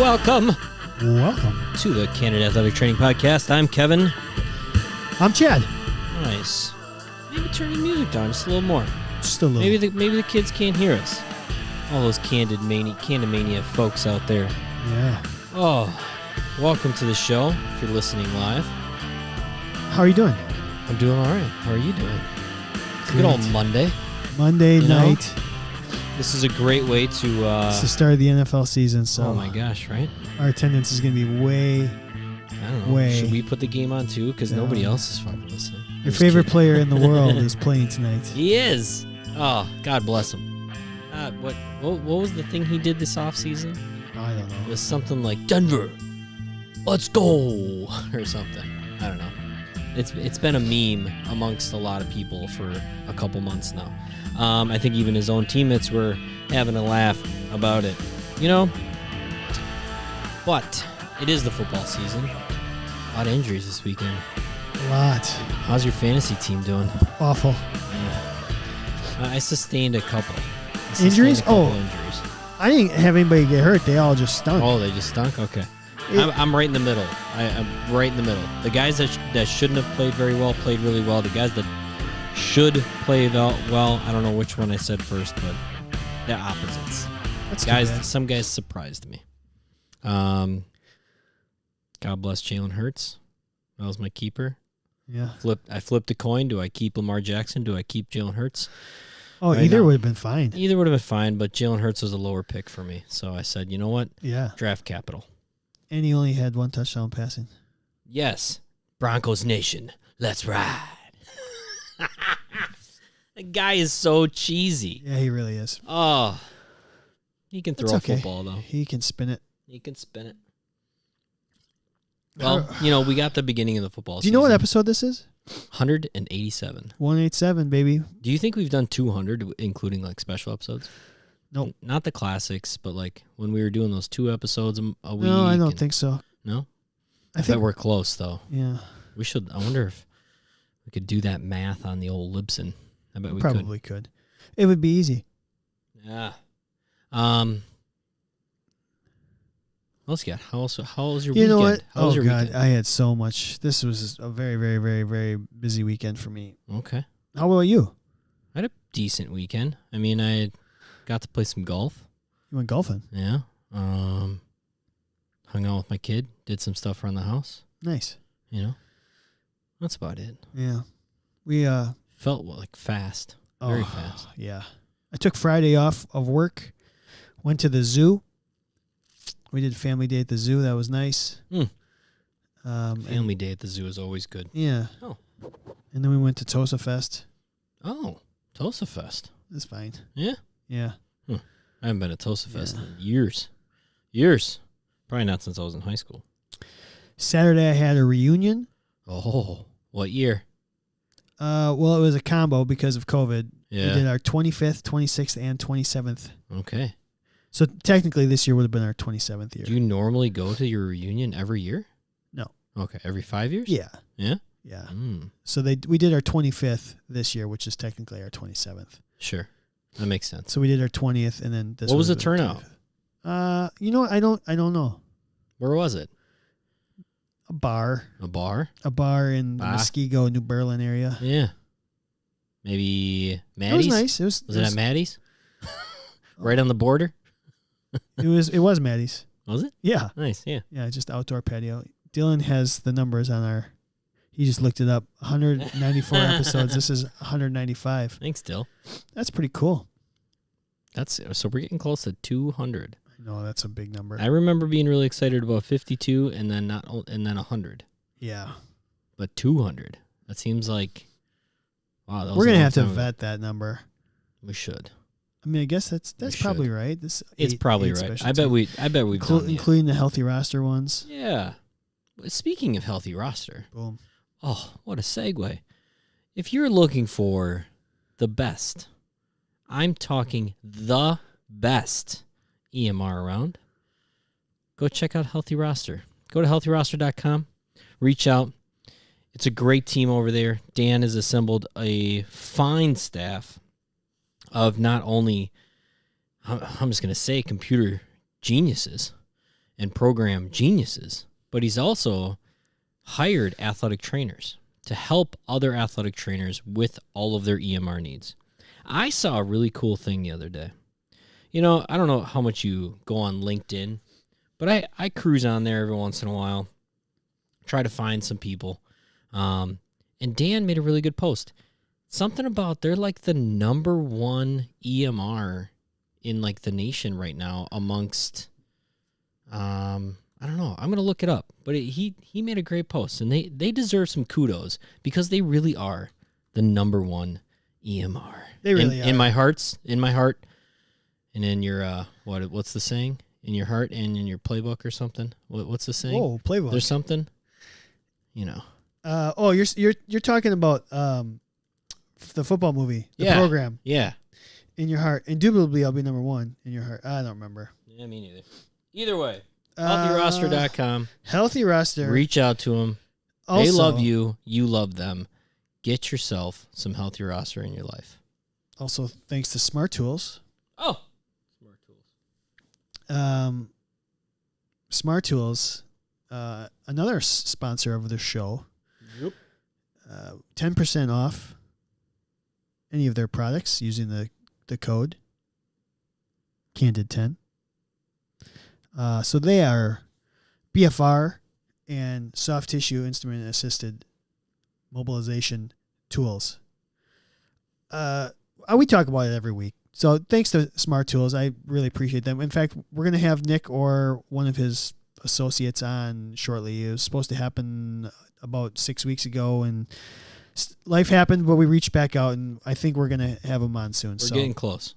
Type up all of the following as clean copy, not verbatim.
Welcome to the Candid Athletic Training Podcast. I'm Kevin. I'm Chad. Nice. Maybe turn the music down just a little more. Just a little. Maybe the kids can't hear us. All those Candid Mania folks out there. Yeah. Oh, welcome to the show if you're listening live. How are you doing? I'm doing all right. How are you doing? It's a good old Monday. Monday night. This is a great way to... It's the start of the NFL season, so... Oh my gosh, right? Our attendance is going to be way... I don't know. Should we put the game on too? Because nobody else is fucking listening. Your favorite player in the world is playing tonight. He is. Oh, God bless him. What was the thing he did this offseason? I don't know. It was something like, Denver, let's go, or something. I don't know. It's been a meme amongst a lot of people for a couple months now. I think even his own teammates were having a laugh about it, you know? But it is the football season. A lot of injuries this weekend. A lot. How's your fantasy team doing? Awful. Yeah. I sustained a couple. Injuries? Injuries. I didn't have anybody get hurt. They all just stunk. Oh, they just stunk? Okay. I'm right in the middle. I'm right in the middle. The guys that shouldn't have played very well played really well. The guys that should play well, I don't know which one I said first, but they're opposites. That's guys. Some guys surprised me. God bless Jalen Hurts. That was my keeper. Yeah. I flipped a coin. Do I keep Lamar Jackson? Do I keep Jalen Hurts? Oh, right either would have been fine. Either would have been fine, but Jalen Hurts was a lower pick for me. So I said, you know what? Yeah. Draft capital. And he only had one touchdown passing. Yes. Broncos Nation. Let's ride. The guy is so cheesy. Yeah, he really is. Oh. He can throw a football, though. He can spin it. He can spin it. Well, we got the beginning of the football season. Do you know what episode this is? 187. 187, baby. Do you think we've done 200, including, like, special episodes? No. Nope. Not the classics, but, like, when we were doing those 2 episodes a week. No, I don't think so. No? I think we're close, though. Yeah. We should. I wonder if we could do that math on the old Libsyn. I bet we probably could. It would be easy. Yeah. What else you got? How was your weekend? You know what? How was your God, weekend? I had so much. This was a very, very, very, very busy weekend for me. Okay. How about you? I had a decent weekend. I mean, I got to play some golf. You went golfing? Yeah. Hung out with my kid. Did some stuff around the house. Nice. That's about it. Yeah. We felt like fast. Very fast. Yeah. I took Friday off of work. Went to the zoo. We did family day at the zoo. That was nice. Family day at the zoo is always good. Yeah. Oh. And then we went to Tosa Fest. Oh, Tosa Fest. That's fine. Yeah? Yeah. I haven't been to Tosa Fest in years. Years. Probably not since I was in high school. Saturday I had a reunion. Oh, what year? Well, it was a combo because of COVID. Yeah. We did our 25th, 26th, and 27th. Okay. So technically this year would have been our 27th year. Do you normally go to your reunion every year? No. Okay, every 5 years? Yeah. Yeah? Yeah. Mm. So we did our 25th this year, which is technically our 27th. Sure. That makes sense. So we did our 20th, and then this. What was the turnout? I don't know. Where was it? A bar. A bar? A bar in the Muskego, New Berlin area. Yeah. Maybe Maddie's? It was nice. Was it at Maddie's? Right on the border? It was Maddie's. Was it? Yeah. Nice, yeah. Yeah, just outdoor patio. Dylan has the numbers on he just looked it up. 194 episodes. This is 195. Thanks, Dill. That's pretty cool. So we're getting close to 200. I know, that's a big number. I remember being really excited about 52 and then 100. Yeah. But 200. That seems like wow, we're going to have to vet that number. We should. I mean, I guess that's probably right. It's probably right. I bet we've done including the healthy roster ones. Yeah. Speaking of healthy roster. Boom. Oh, what a segue. If you're looking for the best, I'm talking the best EMR around, go check out Healthy Roster. Go to healthyroster.com. Reach out. It's a great team over there. Dan has assembled a fine staff of not only, I'm just going to say, computer geniuses and program geniuses, but he's also hired athletic trainers to help other athletic trainers with all of their EMR needs. I saw a really cool thing the other day. You know, I don't know how much you go on LinkedIn, but I cruise on there every once in a while, try to find some people. And Dan made a really good post. Something about they're like the number one EMR in like the nation right now amongst, I don't know. I'm going to look it up. But he made a great post, and they deserve some kudos because they really are the number one EMR. They really are. In my heart, and in your, what's the saying? In your heart and in your playbook or something? What's the saying? Oh, playbook. There's something, you know. You're talking about the football movie, the program. Yeah. In your heart. Indubitably, I'll be number one in your heart. I don't remember. Yeah, me neither. Either way, healthyroster.com. Healthy Roster. Reach out to them. Also, They love you. You love them. Get yourself some Healthy Roster in your life. Also, thanks to Smart Tools. Oh, Smart Tools. Smart Tools, another sponsor of the show. Yep. 10% off any of their products using the code Candid10. So they are BFR and soft tissue instrument assisted mobilization tools. We talk about it every week. So thanks to Smart Tools, I really appreciate them. In fact, we're going to have Nick or one of his associates on shortly. It was supposed to happen about 6 weeks ago, and life happened, but we reached back out, and I think we're going to have him on soon. We're getting close.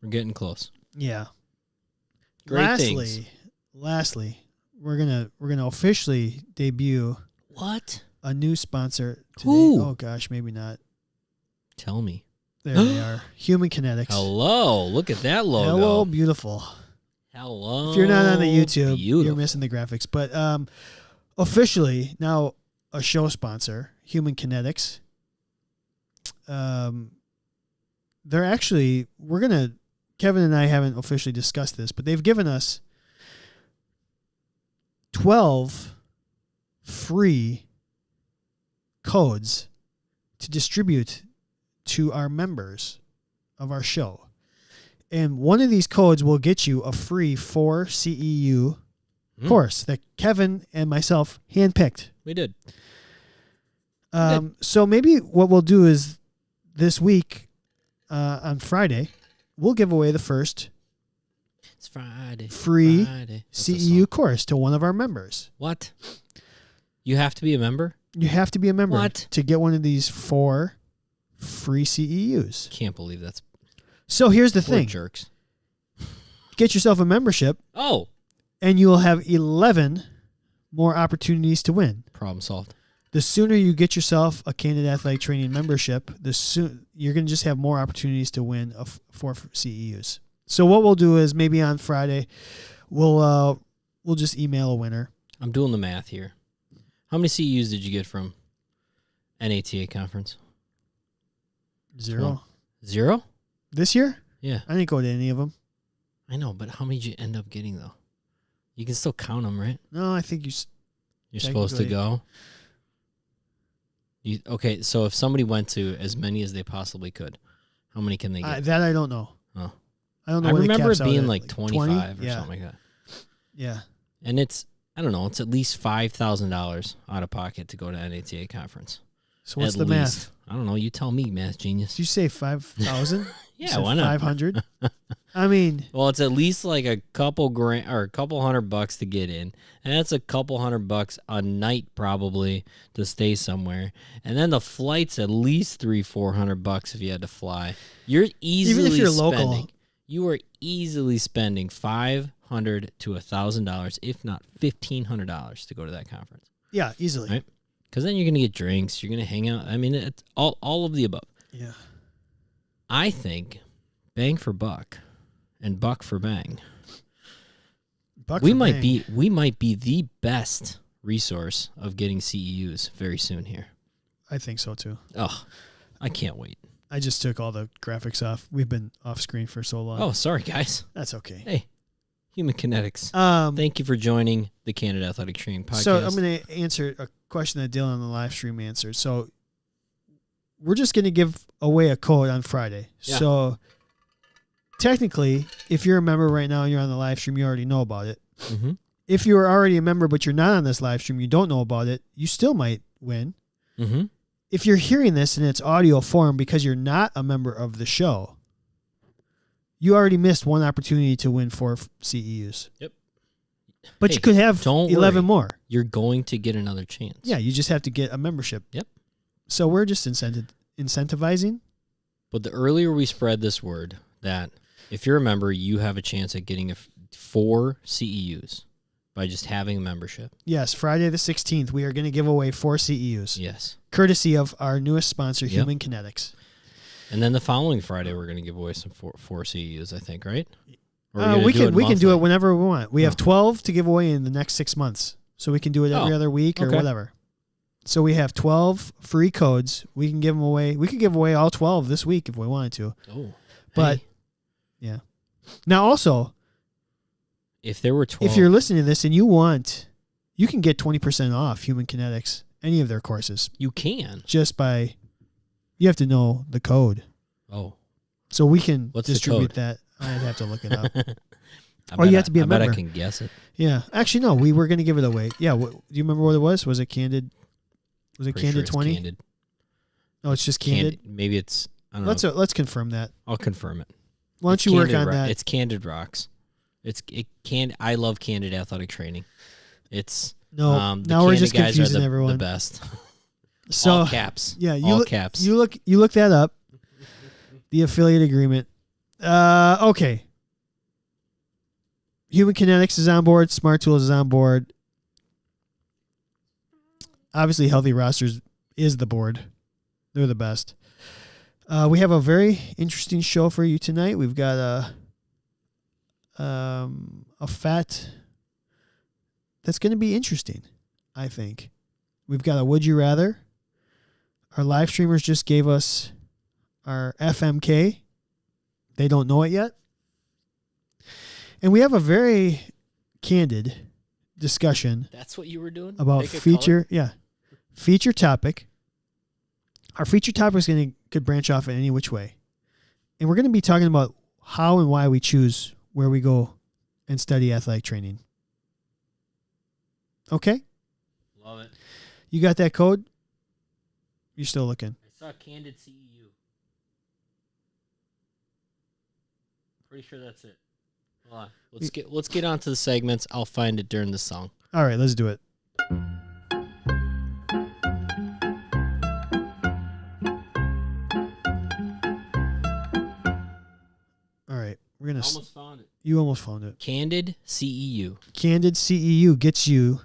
We're getting close. Yeah. Great things. Lastly, we're gonna officially debut What? a new sponsor today. Who? Oh gosh, maybe not. Tell me. There they are. Human Kinetics. Hello. Look at that logo. Hello, beautiful. Hello. If you're not on the YouTube, Beautiful. you're missing the graphics. But officially now a show sponsor, Human Kinetics. They're actually Kevin and I haven't officially discussed this, but they've given us 12 free codes to distribute to our members of our show. And one of these codes will get you a free 4 CEU course that Kevin and myself handpicked. We did. So maybe what we'll do is this week on Friday, we'll give away the first It's Friday. free Friday. What's the CEU song? course to one of our members. What? You have to be a member? You have to be a member What? to get one of these 4 free CEUs. Can't believe that's So here's the poor thing. jerks. Get yourself a membership, Oh. and you will have 11 more opportunities to win. Problem solved. The sooner you get yourself a Candid Athletic Training membership, you're going to just have more opportunities to win 4 CEUs. So what we'll do is maybe on Friday, we'll just email a winner. I'm doing the math here. How many CEUs did you get from NATA conference? 0. 0? This year? Yeah. I didn't go to any of them. I know, but how many did you end up getting, though? You can still count them, right? No, I think You're supposed to go. Okay, so if somebody went to as many as they possibly could, how many can they get? that I don't know. Oh. I don't know. I what remember it caps out being at, like 25 or Yeah. something like that. Yeah. And it's, I don't know, it's at least $5,000 out of pocket to go to NATA conference. So what's At the least. math? I don't know. You tell me, math genius. Did you say 5,000? Yeah, why not? 500? I mean, Well, it's at least like a couple grand or a couple $100 to get in, and that's a couple $100 a night probably to stay somewhere, and then the flight's at least $300-400 if you had to fly. You're easily even if you're spending. local, You are easily spending $500 to $1,000, if not $1,500, to go to that conference. yeah, easily. Right. Because then you're gonna get drinks, you're gonna hang out. I mean, it's all of the above. Yeah. I think bang for buck and buck for bang. We might be the best resource of getting CEUs very soon here. I think so too. Oh, I can't wait. I just took all the graphics off. We've been off screen for so long. Oh, sorry guys. That's okay. Hey, Human Kinetics. Thank you for joining the Candid Athletic Training podcast. So I'm going to answer a question that Dylan on the live stream answered. So we're just going to give away a code on Friday. Yeah. So technically, if you're a member right now and you're on the live stream, you already know about it. Mm-hmm. If you are already a member but you're not on this live stream, you don't know about it, you still might win. Mm-hmm. If you're hearing this in its audio form because you're not a member of the show, you already missed one opportunity to win 4 CEUs. Yep. But Hey, you could have don't 11 worry. more. You're going to get another chance. Yeah, you just have to get a membership. Yep. So we're just incentivizing. But the earlier we spread this word that if you're a member, you have a chance at getting 4 CEUs by just having a membership. Yes, Friday the 16th, we are going to give away 4 CEUs. Yes. Courtesy of our newest sponsor, Yep. Human Kinetics. And then the following Friday, we're going to give away some 4 CEUs, I think, right? Or are We can do it monthly? whenever we want. We have 12 to give away in the next 6 months. So we can do it every other week or okay. whatever. So we have 12 free codes. We can give them away. We could give away all 12 this week if we wanted to. Oh. But hey, yeah. Now also, if there were 12. if you're listening to this and you can get 20% off Human Kinetics, any of their courses, You can. just by, you have to know the code. Oh. So we can What's the distribute code? that. I'd have to look it up. Or you have to be a I bet member. I can guess it. Yeah. Actually, no, we were going to give it away. Yeah. Do you remember what it was? Was it Candid? Was it Pretty sure Candid it's 20? Candid. Oh, it's just Candid? Maybe it's, I don't know. Let's confirm that. I'll confirm it. Why don't It's you work Candid on that? It's Candid Rocks. I love Candid Athletic Training. It's No, the now we're Candid just guys are confusing the everyone. best. So All caps. yeah, All caps. You look that up. The affiliate agreement. Okay. Human Kinetics is on board. Smart Tools is on board. Obviously, Healthy Rosters is the board. They're the best. We have a very interesting show for you tonight. We've got a fat that's going to be interesting, I think. We've got a Would You Rather. Our live streamers just gave us our FMK. They don't know it yet. And we have a very candid discussion That's what you were doing? about Pick a feature topic. Our feature topic could branch off in any which way. And we're going to be talking about how and why we choose where we go and study athletic training. Okay? Love it. You got that code? You're still looking. I saw Candid CEU. Pretty sure that's it. Hold on. Let's get on to the segments. I'll find it during the song. All right, let's do it. All right, we're gonna. Almost found it. You almost found it. Candid CEU. Candid CEU gets you,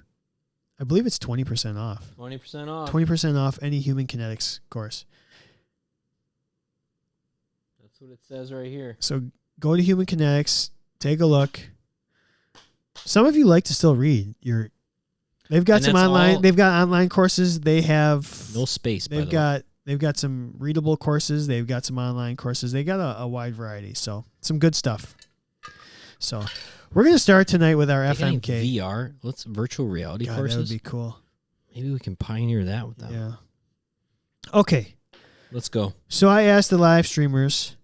I believe it's 20% off. 20% off. 20% off any Human Kinetics course. That's what it says right here. So go to Human Kinetics, take a look. Some of you like to still read. They've got And some that's online. all- They've got online courses. They have No space, by They've the way. got some readable courses. They've got some online courses. They got a wide variety. So some good stuff. So we're gonna start tonight with our They got any FMK. VR. Let's virtual reality God, courses. that would be cool. Maybe we can pioneer that with them. Yeah. Okay. Let's go. So I asked the live streamers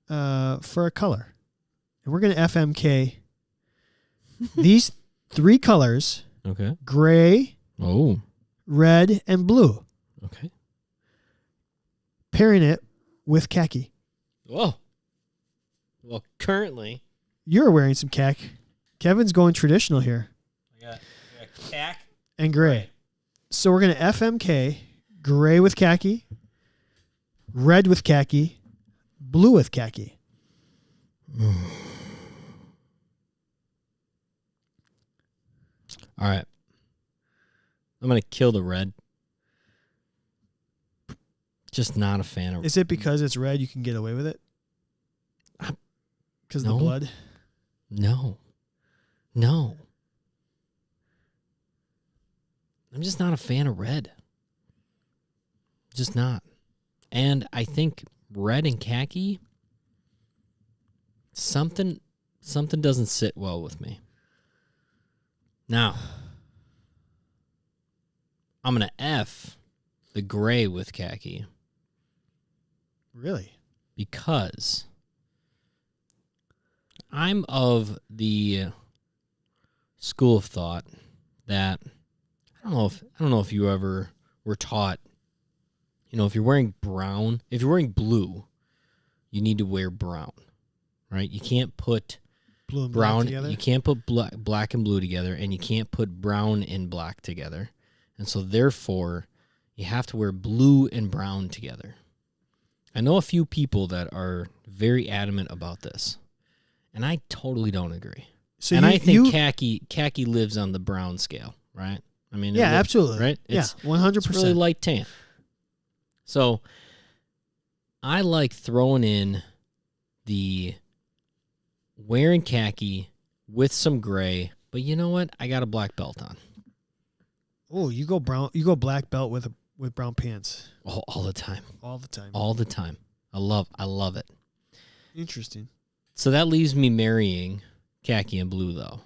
for a color. And we're going to FMK these 3 colors, Okay. gray, Oh. red, and blue, Okay. pairing it with khaki. Whoa. Well, currently, You're wearing some khaki. Kevin's going traditional here. I got cack. And gray. So we're going to FMK gray with khaki, red with khaki, blue with khaki. All right. I'm going to kill the red. Just not a fan of Is it because it's red you can get away with it? Because of No. the blood? No. No. I'm just not a fan of red. Just not. And I think red and khaki, something something doesn't sit well with me. Now, I'm going to F the gray with khaki. Really? Because I'm of the school of thought that I don't know if you ever were taught, if you're wearing blue, you need to wear brown, right? You can't put Blue and brown black together? You can't put black and blue together, and you can't put brown and black together. And so therefore, you have to wear blue and brown together. I know a few people that are very adamant about this, and I totally don't agree. So and I think khaki lives on the brown scale, right? I mean, yeah, absolutely. Right? Yeah, 100%. It's really light tan. So I like throwing in the wearing khaki with some gray, but you know what? I got a black belt on. Oh, you go brown. You go black belt with brown pants. Oh, all the time. All the time. All the time. I love it. Interesting. So that leaves me marrying khaki and blue, though,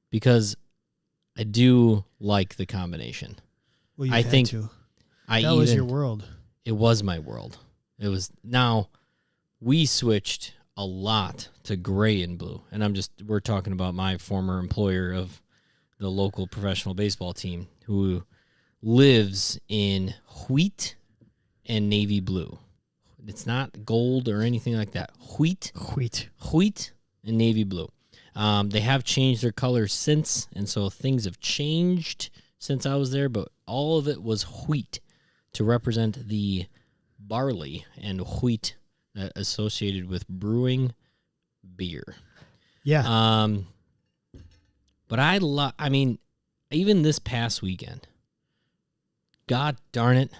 because I do like the combination. Well, you I had think to. That was your world. It was my world. It was. Now, we switched a lot to gray and blue, and we're talking about my former employer of the local professional baseball team who lives in wheat and navy blue. It's not gold or anything like that. Wheat and navy blue. They have changed their colors since, and so things have changed since I was there, but all of it was wheat to represent the barley and wheat associated with brewing beer. Yeah. But I mean, even this past weekend, God darn it,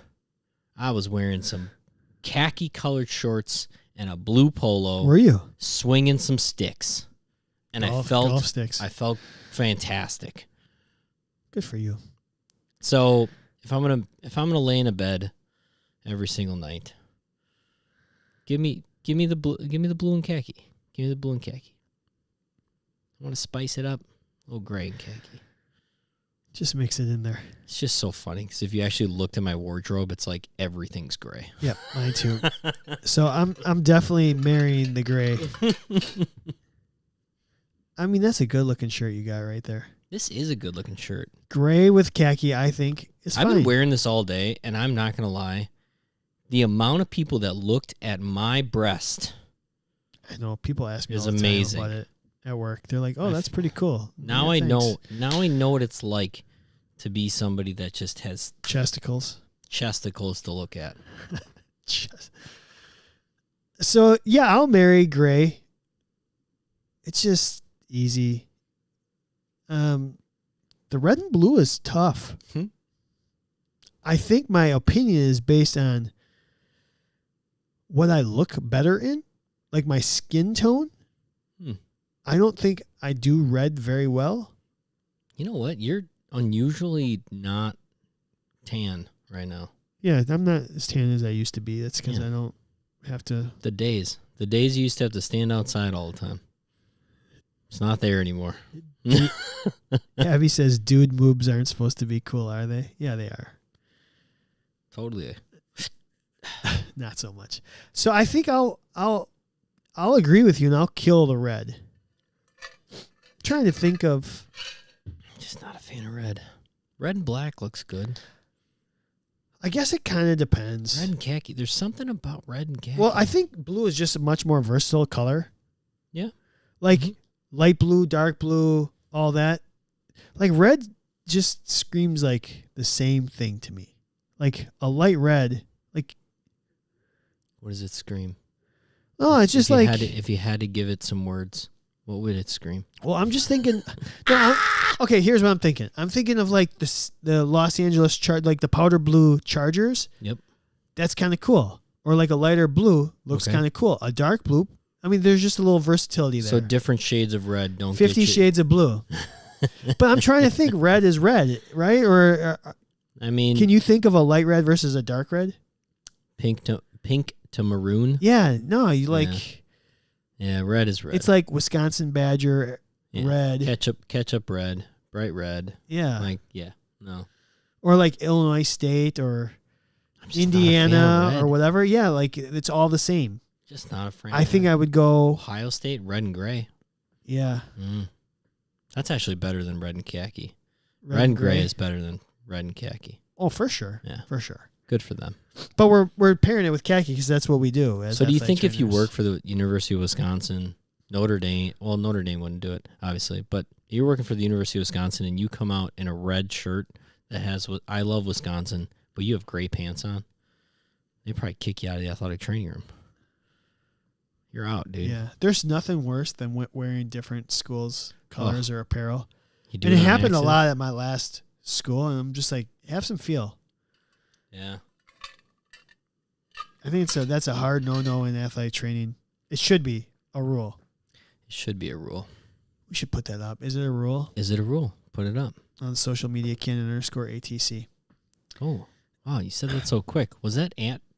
I was wearing some khaki-colored shorts and a blue polo. Were you? Swinging some sticks. And golf sticks. I felt fantastic. Good for you. So if I'm gonna lay in a bed every single night, give me the blue and khaki. Give me the blue and khaki. I want to spice it up. A little gray and khaki. Just mix it in there. It's just so funny because if you actually looked at my wardrobe, it's like everything's gray. Yep, mine too. So I'm definitely marrying the gray. I mean, that's a good looking shirt you got right there. This is a good looking shirt. Gray with khaki, I think, is fine. I've been wearing this all day, and I'm not gonna lie. The amount of people that looked at my breast, I know people ask me is all the amazing. time about it at work. They're like, "Oh, that's pretty cool." Now Yeah, I know. thanks. Now I know what it's like to be somebody that just has Chesticles. to look at. So yeah, I'll marry gray. It's just easy. The red and blue is tough. I think my opinion is based on what I look better in, like my skin tone. I don't think I do red very well. You know what? You're unusually not tan right now. Yeah, I'm not as tan as I used to be. That's because I don't have to. The days you used to have to stand outside all the time. It's not there anymore. Abby says, "Dude, moobs aren't supposed to be cool, are they?" Yeah, they are. Totally. Not so much. So I think I'll agree with you, and I'll kill the red. I'm trying to think of. Just not a fan of red. Red and black looks good. I guess it kind of depends. Red and khaki. There's something about red and khaki. Well, I think blue is just a much more versatile color. Yeah. Like light blue, dark blue, all that. Like red just screams like the same thing to me. Like a light red, like. What does it scream? Oh, it's just like. If you had to give it some words, what would it scream? Well, I'm just thinking. Okay, here's what I'm thinking. I'm thinking of like the Los Angeles like the powder blue Chargers. Yep. That's kind of cool. Or like a lighter blue looks kind of cool. A dark blue. I mean, there's just a little versatility there. So different shades of red don't. 50 Shades of Blue. But I'm trying to think. Red is red, right? Or I mean, can you think of a light red versus a dark red? Pink to maroon. Yeah. No, you like. Yeah, red is red. It's like Wisconsin Badger red. Ketchup red, bright red. Yeah. Like, no. Or like Illinois State or I'm just not a fan Indiana of red. or whatever. Yeah, like it's all the same. Just not a fan. I think I would go. Ohio State, red and gray. Yeah. That's actually better than red and khaki. Red and gray is better than red and khaki. Oh, for sure. Yeah. For sure. Good for them. But we're pairing it with khaki because that's what we do. So do you think if you work for the University of Wisconsin, Notre Dame wouldn't do it, obviously, but you're working for the University of Wisconsin and you come out in a red shirt that has I love Wisconsin, but you have gray pants on, they probably kick you out of the athletic training room. You're out, dude. Yeah. There's nothing worse than wearing different schools' colors or apparel. And it happened a lot at my last school, and I'm just like, have some feel. Yeah. I think that's a hard no in athletic training. It should be a rule. It should be a rule. We should put that up. Is it a rule? Is it a rule? Put it up. On social media, Candid_ATC. Oh, wow. You said that so quick. Was that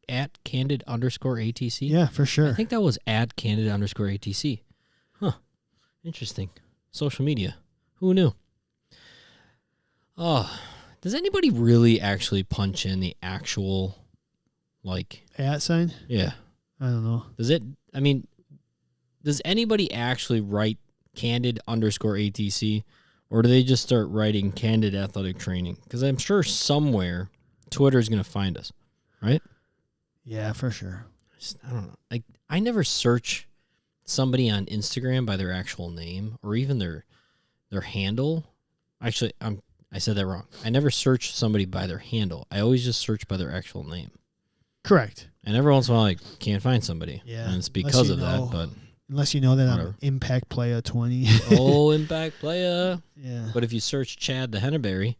at Candid_ATC? Yeah, for sure. I think that was at Candid_ATC. Huh. Interesting. Social media. Who knew? Oh, does anybody really actually punch in the actual, like... at sign? Yeah. I don't know. Does anybody actually write Candid_ATC, or do they just start writing Candid Athletic Training? Because I'm sure somewhere Twitter is going to find us, right? Yeah, for sure. I don't know. Like, I never search somebody on Instagram by their actual name or even their handle. Actually, I said that wrong. I never search somebody by their handle. I always just search by their actual name. Correct. And every once in a while, I can't find somebody. Yeah. And it's because of that, but... Unless you know that whatever. I'm Impact Player 20. Oh, Impact Player. Yeah. But if you search Chad the Henneberry,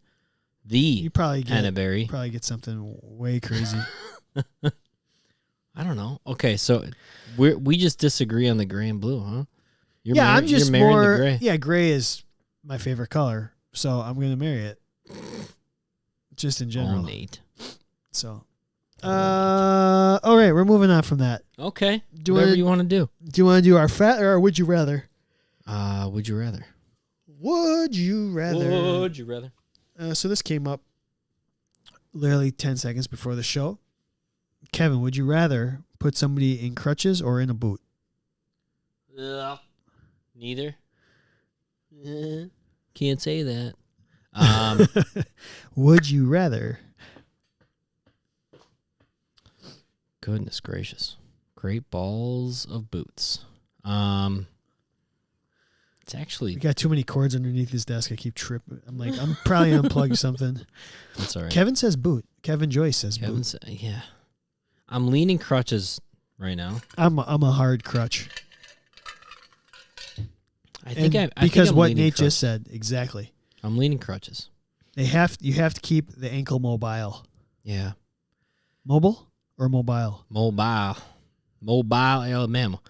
you probably Henneberry. get something way crazy. I don't know. Okay, so we just disagree on the gray and blue, huh? I'm just you're marrying more... the gray. Yeah, gray is my favorite color, so I'm going to marry it. Just in general. Oh, Nate. So... all right, we're moving on from that. Okay. Whatever you want to do. Do you want to do our fat or would you rather? Would you rather? Would you rather? Would you rather? So this came up literally 10 seconds before the show. Kevin, would you rather put somebody in crutches or in a boot? Neither. Can't say that. Would you rather? Goodness gracious. Great balls of boots. It's actually... We got too many cords underneath his desk. I keep tripping. I'm like, I'm probably unplugging something. That's all right. Kevin says boot. Kevin Joyce says boot. Yeah. I'm leaning crutches right now. I'm a hard crutch. Because what Nate just said, exactly. I'm leaning crutches. You have to keep the ankle mobile. Yeah. Mobile or mobile? Mobile, Alabama.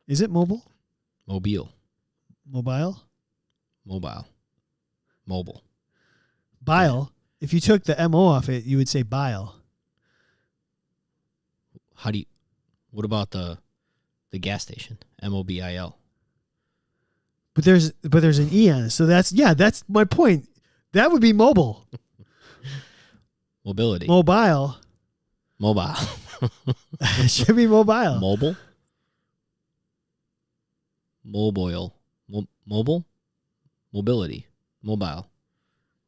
Is it mobile? Mobile. Mobile? Mobile. Bile. If you took the MO off it, you would say bile. What about the gas station? MOBIL. But there's an E on it. So that's my point. That would be mobile. Mobility. Mobile. It should be mobile. Mobile. Mobile. Mobility. Mobile.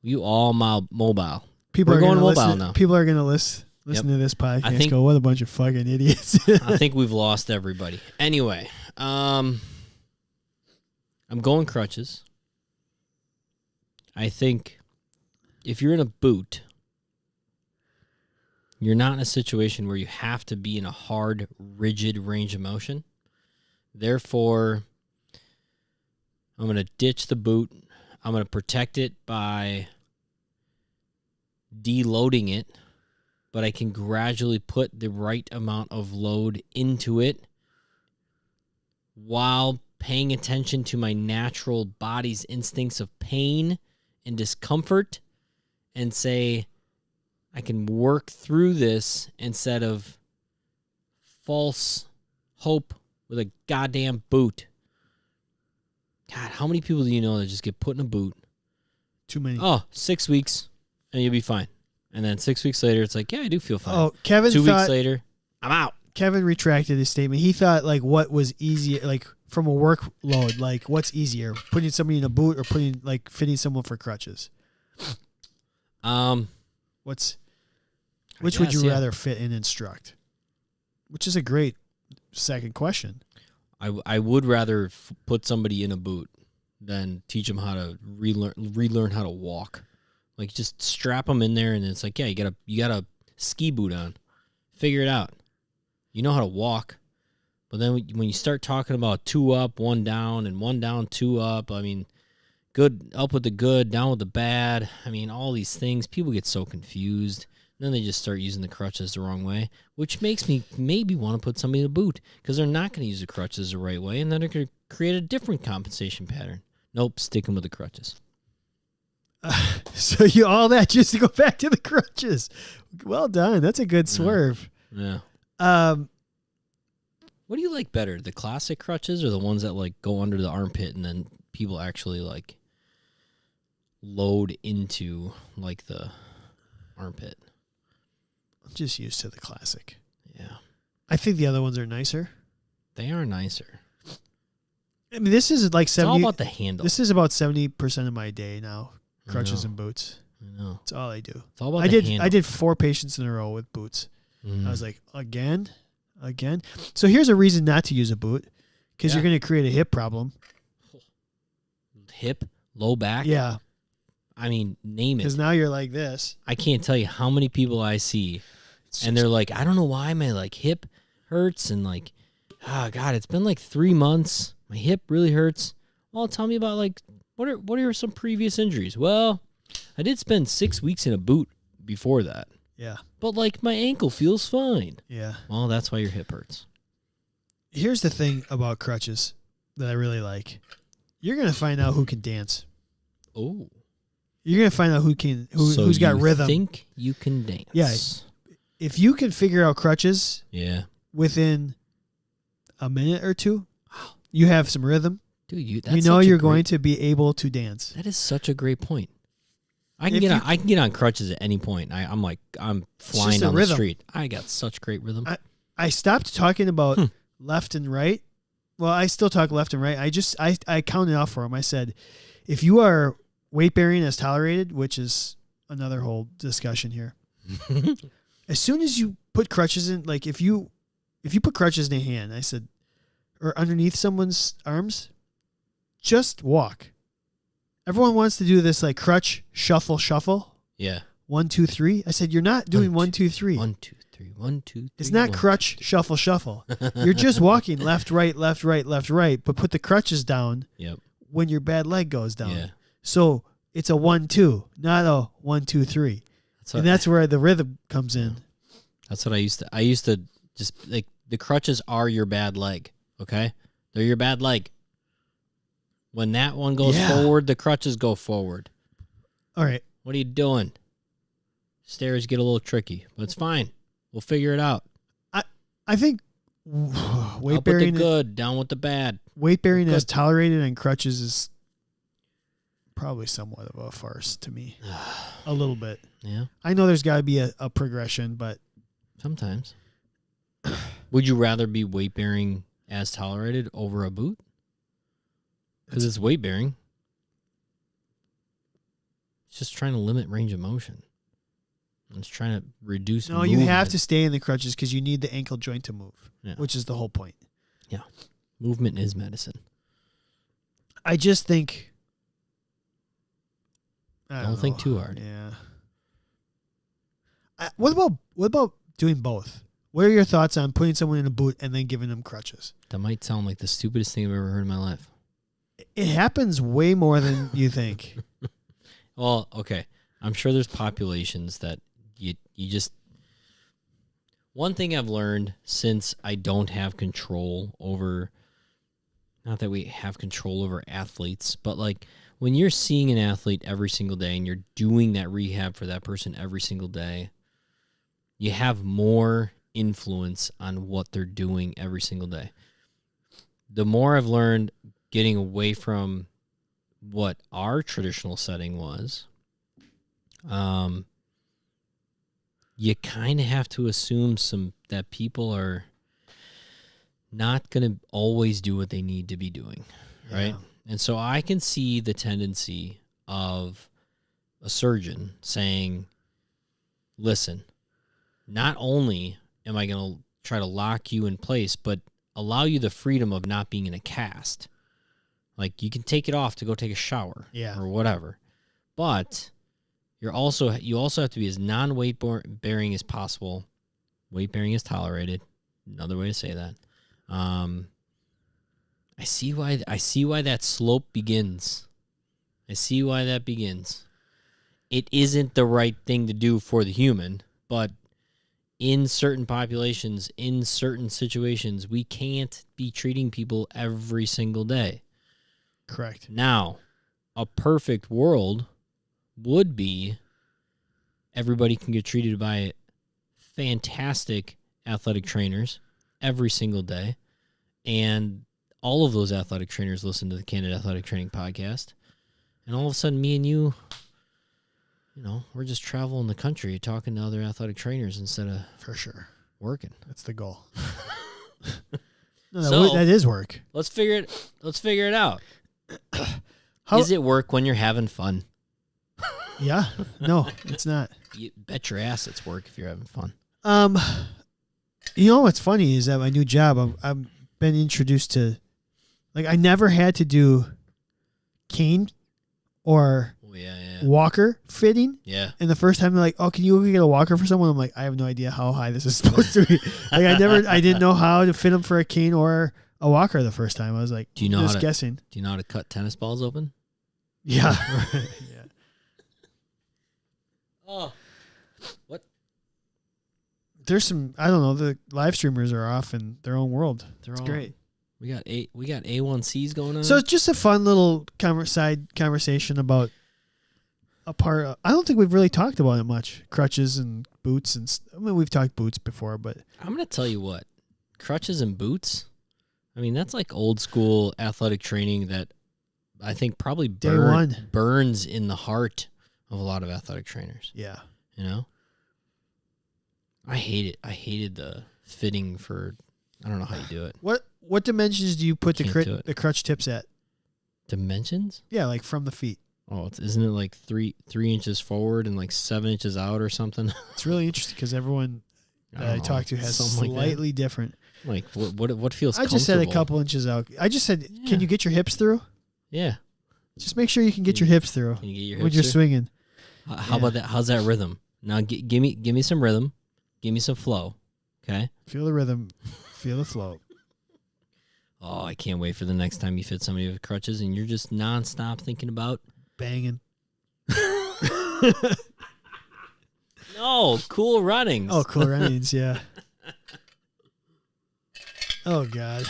You all mobile. We're going mobile now. People are going to listen to this podcast and go, what a bunch of fucking idiots. I think we've lost everybody. Anyway, I'm going crutches. I think if you're in a boot, you're not in a situation where you have to be in a hard, rigid range of motion. Therefore, I'm going to ditch the boot. I'm going to protect it by deloading it, but I can gradually put the right amount of load into it while paying attention to my natural body's instincts of pain and discomfort and say, I can work through this instead of false hope with a goddamn boot. God, how many people do you know that just get put in a boot? Too many. Oh, 6 weeks, and you'll be fine. And then 6 weeks later, it's like, yeah, I do feel fine. Oh, Kevin 2 weeks later, I'm out. Kevin retracted his statement. He thought like what was easier, like from a workload, like what's easier, putting somebody in a boot or fitting someone for crutches. Which would you rather fit and instruct? Which is a great second question. I would rather put somebody in a boot than teach them how to relearn how to walk. Like just strap them in there, and it's like, yeah, you got a ski boot on. Figure it out. You know how to walk, but then when you start talking about 2 up, 1 down, and 1 down, 2 up, I mean, good up with the good, down with the bad. I mean, all these things, people get so confused. And then they just start using the crutches the wrong way, which makes me maybe want to put somebody in a boot because they're not going to use the crutches the right way, and then they're going to create a different compensation pattern. Nope, stick them with the crutches. So all that just to go back to the crutches. Well done. That's a good swerve. Yeah. What do you like better, the classic crutches or the ones that like go under the armpit and then people actually like load into like the armpit? I'm just used to the classic. Yeah. I think the other ones are nicer. They are nicer. I mean, this is like 70. It's all about the handle. This is about 70% of my day now. Crutches and boots. I know. That's all I do. It's all about the handle. I did 4 patients in a row with boots. I was like, again. So here's a reason not to use a boot, because you're going to create a hip problem. Hip, low back. Yeah. I mean, name it. Because now you're like this. I can't tell you how many people I see, and they're like, I don't know why my like hip hurts, and like, oh God, it's been like 3 months. My hip really hurts. Well, tell me about like what are some previous injuries? Well, I did spend 6 weeks in a boot before that. Yeah. But like my ankle feels fine. Yeah. Well, that's why your hip hurts. Here's the thing about crutches that I really like. You're going to find out who can dance. Oh. You're going to find out who's got rhythm. Think you can dance. Yeah. If you can figure out crutches within a minute or two, you have some rhythm. Dude, you're going to be able to dance. That is such a great point. I can get on crutches at any point. I'm flying down the street. I got such great rhythm. I stopped talking about left and right. Well, I still talk left and right. I counted off for him. I said, if you are weight bearing as tolerated, which is another whole discussion here. As soon as you put crutches in, like if you put crutches in a hand, I said, or underneath someone's arms, just walk. Everyone wants to do this like crutch shuffle. Yeah. 1, 2, 3. I said, you're not doing 1, 2, 3. 1, 2, 3. 1, 2, 3. It's not crutch shuffle. You're just walking left, right, left, right, left, right, but put the crutches down when your bad leg goes down. Yeah. So it's a 1, 2, not a 1, 2, 3. That's where the rhythm comes in. That's what I used to just like the crutches are your bad leg. Okay. They're your bad leg. When that one goes forward, the crutches go forward. All right. What are you doing? Stairs get a little tricky, but it's fine. We'll figure it out. I think weight Up bearing with the good, down with the bad. Weight bearing as tolerated and crutches is probably somewhat of a farce to me. A little bit. Yeah. I know there's got to be a progression, but sometimes. Would you rather be weight bearing as tolerated over a boot? Because it's weight bearing. It's just trying to limit range of motion. It's trying to reduce movement. You have to stay in the crutches because you need the ankle joint to move, which is the whole point. Yeah. Movement is medicine. I just think... Don't think too hard. Yeah. What about doing both? What are your thoughts on putting someone in a boot and then giving them crutches? That might sound like the stupidest thing I've ever heard in my life. It happens way more than you think. Well, okay. I'm sure there's populations that you just... One thing I've learned since I don't have control over... Not that we have control over athletes, but like when you're seeing an athlete every single day and you're doing that rehab for that person every single day, you have more influence on what they're doing every single day. The more I've learned getting away from what our traditional setting was, you kind of have to assume that people are not going to always do what they need to be doing, right? Yeah. And so I can see the tendency of a surgeon saying, listen, not only am I going to try to lock you in place, but allow you the freedom of not being in a cast. Like, you can take it off to go take a shower or whatever. But you also have to be as non-weight bearing as possible. Weight bearing is tolerated. Another way to say that. I see why that slope begins. I see why that begins. It isn't the right thing to do for the human, but in certain populations, in certain situations, we can't be treating people every single day. Correct. Now, a perfect world would be everybody can get treated by fantastic athletic trainers every single day, and all of those athletic trainers listen to the Candid Athletic Training podcast, and all of a sudden me and you, we're just traveling the country talking to other athletic trainers instead of for sure working. That's the goal. That is work. Let's figure it out. Is it work when you're having fun? Yeah. No, it's not. You bet your ass it's work if you're having fun. What's funny is at my new job, I've been introduced to, I never had to do cane or walker fitting. Yeah. And the first time they're like, "Oh, can you go get a walker for someone?" I'm like, I have no idea how high this is supposed to be. I didn't know how to fit them for a cane or a walker the first time. I was like, guessing. Do you know how to cut tennis balls open? Yeah. Yeah. Oh, what? There's some, I don't know, the live streamers are off in their own world. It's great. We got A1Cs going on. So it's just a fun little side conversation about a part of, I don't think we've really talked about it much. Crutches and boots we've talked boots before, but I'm going to tell you what. Crutches and boots, that's like old school athletic training that I think probably burns in the heart of a lot of athletic trainers. Yeah. I hate it. I hated the fitting for, I don't know how you do it. What dimensions do you put the crutch tips at? Dimensions? Yeah, like from the feet. Oh, isn't it like 3 inches forward and like 7 inches out or something? It's really interesting because everyone that I talk to has slightly different. Like what feels? I just said a couple inches out. I just said, Can you get your hips through? Yeah. Just make sure you can get your hips through when you're swinging. How about that? How's that rhythm? Now give me some rhythm. Give me some flow. Okay. Feel the rhythm. Feel the flow. Oh, I can't wait for the next time you fit somebody with crutches and you're just nonstop thinking about banging. No, cool runnings. Oh, cool runnings, yeah. Oh, God.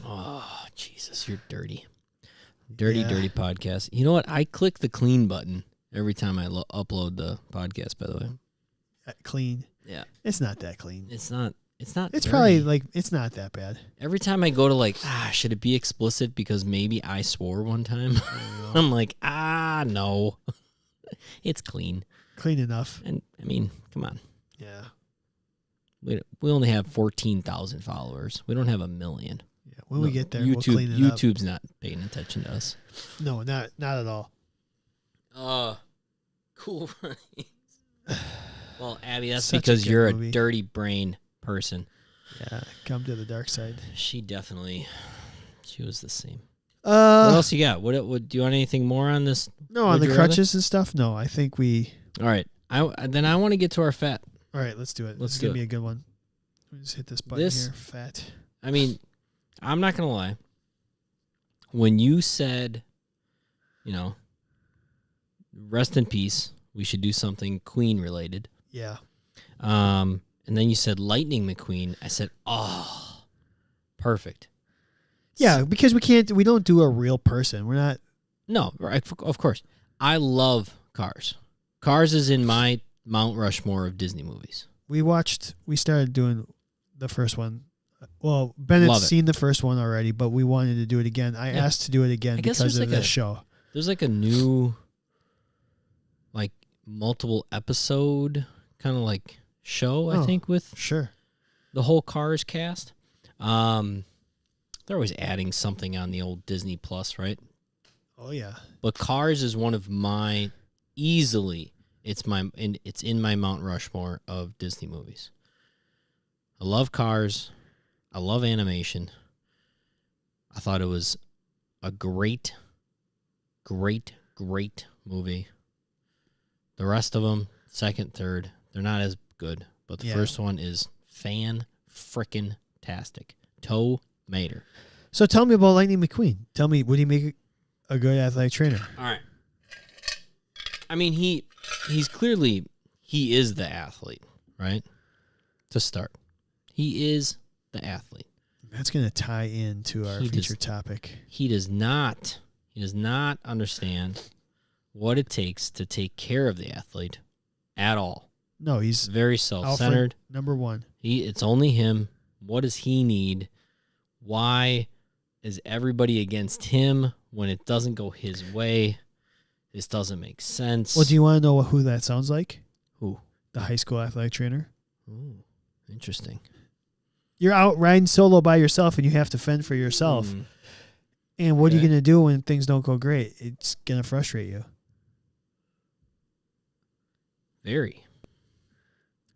Oh, Jesus, you're dirty. Dirty podcast. You know what? I click the clean button every time I upload the podcast, by the way. Clean. Yeah. It's not that clean. It's not. It's dirty. Probably it's not that bad. Every time I go to should it be explicit because maybe I swore one time? I'm like, no. It's clean. Clean enough. And come on. Yeah. We only have 14,000 followers. We don't have 1 million. Yeah. When we get there, we'll clean it up. YouTube's not paying attention to us. No, not at all. Cool. Well, Abby, that's because you're a dirty brain person. Yeah, come to the dark side. She was the same. What else you got? What do you want anything more on this? No, on the crutches and stuff? No, I think we... All right. Then I want to get to our fat. All right, let's do it. This is going to be a good one. Let me just hit this button here. Fat. I'm not going to lie. When you said, rest in peace, we should do something Queen related. Yeah. And then you said Lightning McQueen. I said, oh, perfect. Yeah, because we don't do a real person. We're not. No, of course. I love Cars. Cars is in my Mount Rushmore of Disney movies. We started doing the first one. Well, Bennett's Love it. seen the first one already, but we wanted to do it again. I Yeah. asked to do it again I guess because there's of like this show. There's like a new, like multiple episode kind of like show, I Oh. think, with Sure. the whole Cars cast. They're always adding something on the old Disney Plus, right? Oh yeah. But Cars is one of my easily. It's in my Mount Rushmore of Disney movies. I love Cars. I love animation. I thought it was a great, great, great movie. The rest of them, second, third, they're not as good. But the first one is fan-frickin-tastic. Toe Mater. So tell me about Lightning McQueen. Tell me, would he make a good athletic trainer? All right. I mean, he's clearly, he is the athlete, right? To start. He is the athlete. That's going to tie into our feature topic. He does not understand what it takes to take care of the athlete at all. No, he's very self-centered. Number one. It's only him. What does he need? Why is everybody against him when it doesn't go his way? This doesn't make sense. Well, do you want to know who that sounds like? Who? The high school athletic trainer. Ooh, interesting. You're out riding solo by yourself and you have to fend for yourself. And what are you going to do when things don't go great? It's going to frustrate you. Very.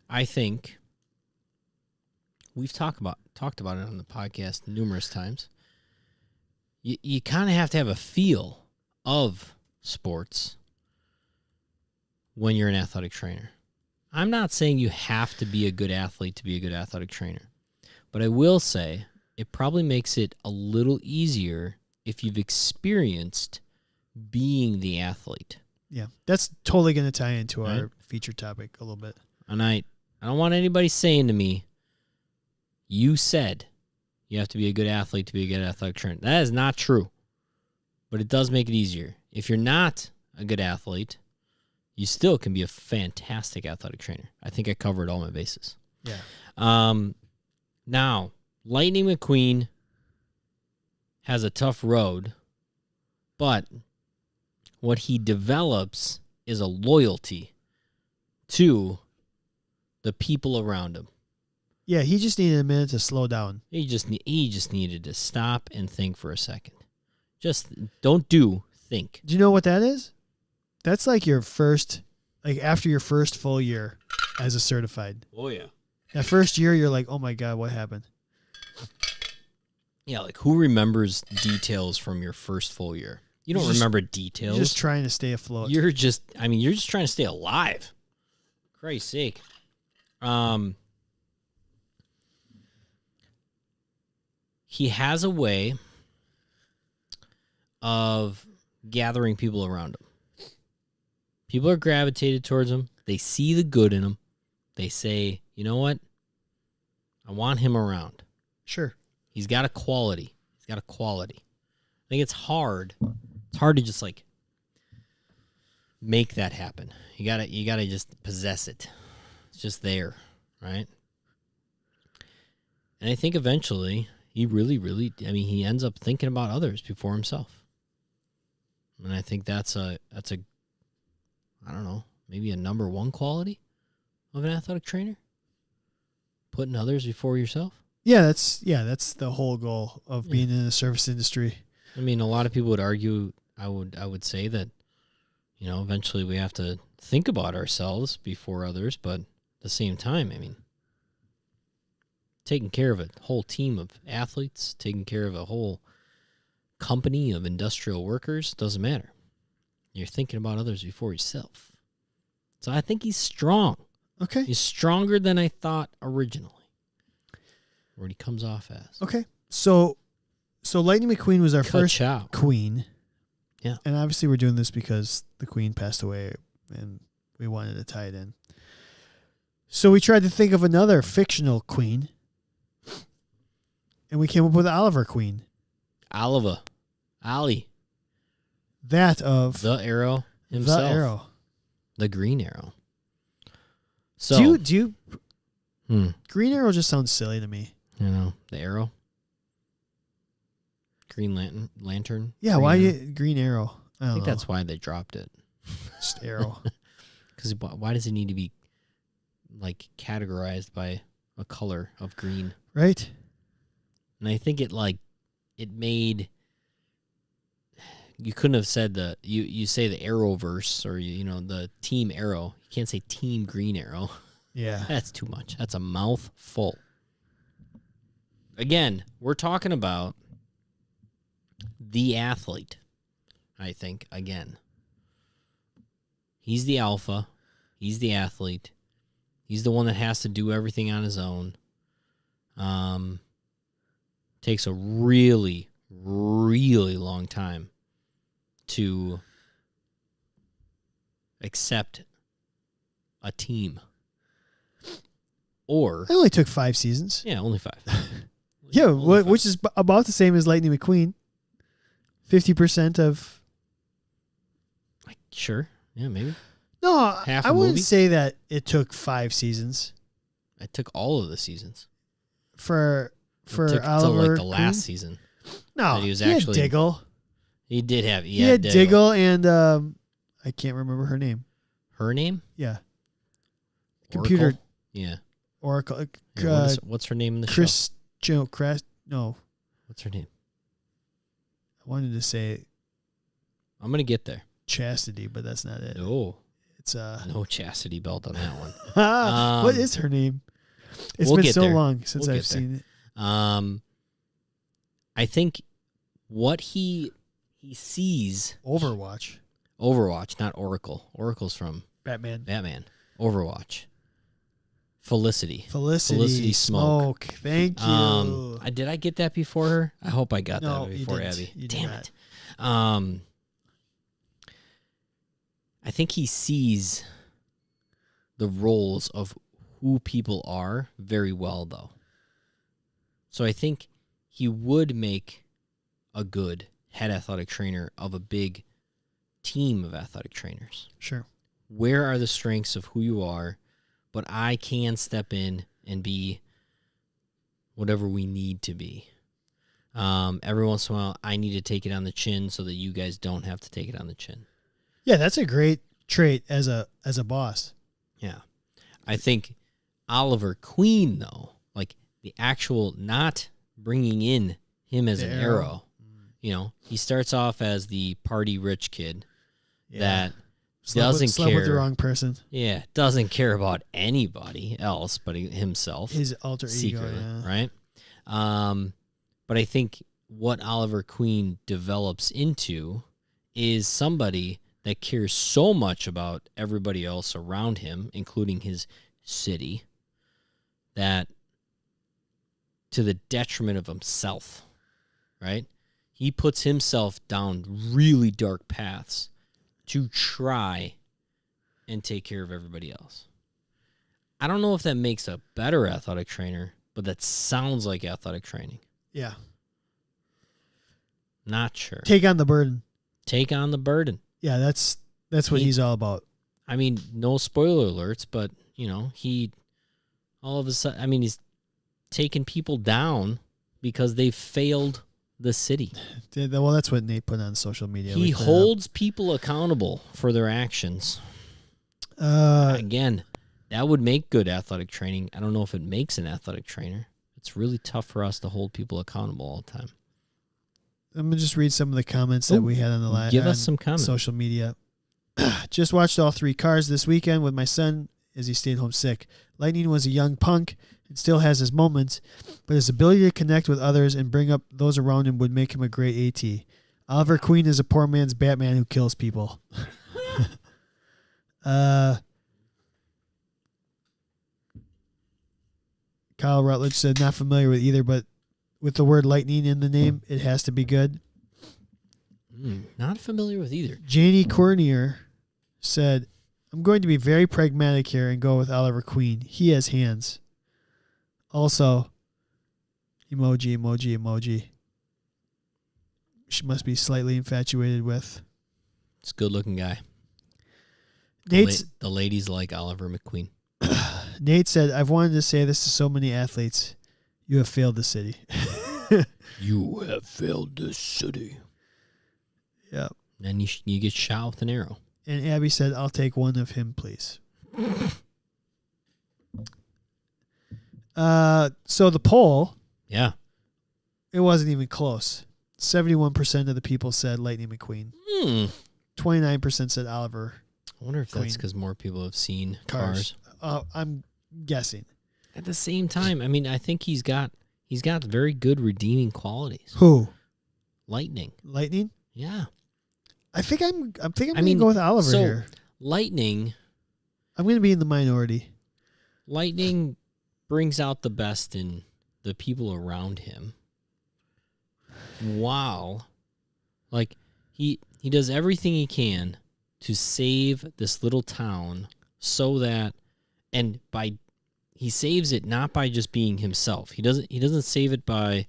I think we've talked about it on the podcast numerous times. You kind of have to have a feel of sports when you're an athletic trainer. I'm not saying you have to be a good athlete to be a good athletic trainer, but I will say it probably makes it a little easier if you've experienced being the athlete. Yeah, that's totally going to tie into our feature topic a little bit. And I don't want anybody saying to me, you said you have to be a good athlete to be a good athletic trainer. That is not true, but it does make it easier. If you're not a good athlete, you still can be a fantastic athletic trainer. I think I covered all my bases. Yeah. Now, Lightning McQueen has a tough road, but what he develops is a loyalty to the people around him. Yeah, he just needed a minute to slow down. He just needed to stop and think for a second. Just don't think. Do you know what that is? That's like your first, like after your first full year as a certified. Oh, yeah. That first year, you're like, oh my God, what happened? Yeah, like who remembers details from your first full year? You don't remember details. You're just trying to stay afloat. You're just trying to stay alive. Christ's sake. He has a way of gathering people around him. People are gravitated towards him. They see the good in him. They say, you know what? I want him around. Sure. He's got a quality. I think it's hard. It's hard to just like make that happen. You gotta just possess it. It's just there, right? And I think eventually he really, he ends up thinking about others before himself. And I think that's a I don't know, maybe a number one quality of an athletic trainer. Putting others before yourself. Yeah, that's the whole goal of being in the service industry. I mean, a lot of people would argue, I would say that, eventually we have to think about ourselves before others, but at the same time, I mean, taking care of a whole team of athletes, taking care of a whole company of industrial workers, doesn't matter. You're thinking about others before yourself. So I think he's strong. Okay. He's stronger than I thought originally. What he comes off as. Okay. So Lightning McQueen was our first Ka-chow. queen. Yeah. And obviously we're doing this because the queen passed away and we wanted to tie it in. So we tried to think of another fictional queen. And we came up with Oliver Queen. Oliver. Ollie. That of The Arrow himself. The Arrow. The Green Arrow. So Do you Green Arrow just sounds silly to me. You know, the arrow. Green Lantern. Yeah, why Green Arrow? I think that's why they dropped it. Just Arrow. Because why does it need to be like categorized by a color of green? Right. And I think it made. You couldn't have said you say the Arrowverse or the Team Arrow. You can't say Team Green Arrow. Yeah. That's too much. That's a mouthful. Again, we're talking about the athlete, I think, again. He's the alpha. He's the athlete. He's the one that has to do everything on his own. Takes a really, really long time to accept a team. Or It only took 5 seasons. yeah, only 5. Yeah, Only 5. which is about the same as Lightning McQueen. 50% of... Sure. Yeah, maybe. No, Half a I wouldn't movie? say that it took 5 seasons It took all of the seasons. for It took till Oliver like the last Queen. season. No, that he was he had actually- Diggle. He did have. He had Diggle and I can't remember her name. Her name? Yeah, computer Oracle? Yeah. Oracle. Here, what's her name in the Chris Joe Crest. No, show? What's her name? I wanted to say I'm gonna get there. Chastity, but that's not it. No, It's no chastity belt on that one. what is her name? It's we'll been get so there. long since We'll I've get there. seen it. I think what he sees Overwatch. Overwatch, not Oracle. Oracle's from Batman. Batman. Overwatch. Felicity. Felicity Smoke. Thank you. Did I get that before her? I hope I got No, that you before didn't. Abby. You did Damn not. it. I think he sees the roles of who people are very well, though. So I think he would make a good head athletic trainer of a big team of athletic trainers. Sure. Where are the strengths of who you are, but I can step in and be whatever we need to be. Every once in a while, I need to take it on the chin so that you guys don't have to take it on the chin. Yeah, that's a great trait as a boss. Yeah. I think Oliver Queen, though, like the actual not bringing in him as The an arrow. arrow. He starts off as the party rich kid that doesn't slept with the care. wrong person. Yeah, doesn't care about anybody else but himself. His alter secretly, ego. Yeah. right? But I think what Oliver Queen develops into is somebody that cares so much about everybody else around him, including his city, that to the detriment of himself, right? He puts himself down really dark paths to try and take care of everybody else. I don't know if that makes a better athletic trainer, but that sounds like athletic training. Yeah. Not sure. Take on the burden. Take on the burden. Yeah, that's what he's all about. I mean, no spoiler alerts, but, he all of a sudden, he's taking people down because they failed the city. Well, that's what Nate put on social media. He holds people accountable for their actions. Again, that would make good athletic training. I don't know if it makes an athletic trainer. It's really tough for us to hold people accountable all the time. I'm gonna just read some of the comments that we had on the live. Give us some comments. Social media. Just watched all 3 Cars this weekend with my son as he stayed home sick. Lightning was a young punk and still has his moments, but his ability to connect with others and bring up those around him would make him a great AT. Oliver Queen is a poor man's Batman who kills people. Kyle Rutledge said, not familiar with either, but with the word lightning in the name, it has to be good. Not familiar with either. Janie Cornier said, I'm going to be very pragmatic here and go with Oliver Queen. He has hands. Also, emoji. She must be slightly infatuated with. It's a good-looking guy. Nate's The ladies like Oliver McQueen. Nate said, I've wanted to say this to so many athletes. You have failed the city. You have failed the city. Yeah. And you get shot with an arrow. And Abby said, I'll take one of him, please. So the poll, Yeah. it wasn't even close. 71% of the people said Lightning McQueen. 29% said Oliver. I wonder if that's Queen. because more people have seen Cars. I'm guessing. At the same time, I mean, I think he's got very good redeeming qualities. Who? Lightning. Lightning? Yeah. I think I'm going to go with Oliver here. Lightning. I'm going to be in the minority. Lightning brings out the best in the people around him. Wow. Like, he does everything he can to save this little town so that, and he saves it not by just being himself. He doesn't save it by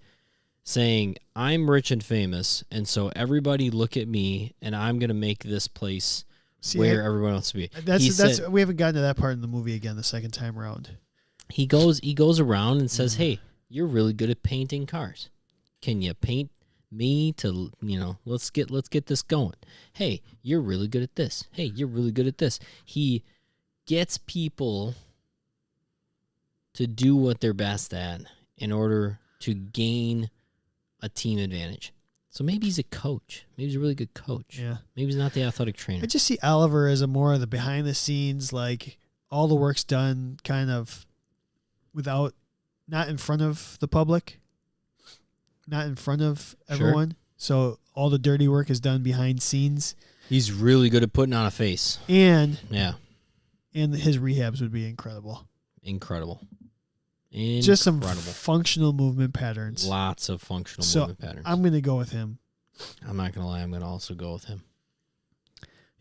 saying, I'm rich and famous, and so everybody look at me, and I'm going to make this place where everyone wants to be. We haven't gotten to that part in the movie again the second time around. He goes around and says, hey, you're really good at painting cars. Can you paint me to, let's get this going. Hey, you're really good at this. Hey, you're really good at this. He gets people to do what they're best at in order to gain a team advantage. So maybe he's a coach. Maybe he's a really good coach. Yeah. Maybe he's not the athletic trainer. I just see Oliver as a more of the behind the scenes, like all the work's done kind of not in front of the public, not in front of everyone. So all the dirty work is done behind scenes. He's really good at putting on a face. And his rehabs would be incredible. Incredible. Just some functional movement patterns. Lots of functional movement patterns. I'm going to go with him. I'm not going to lie. I'm going to also go with him.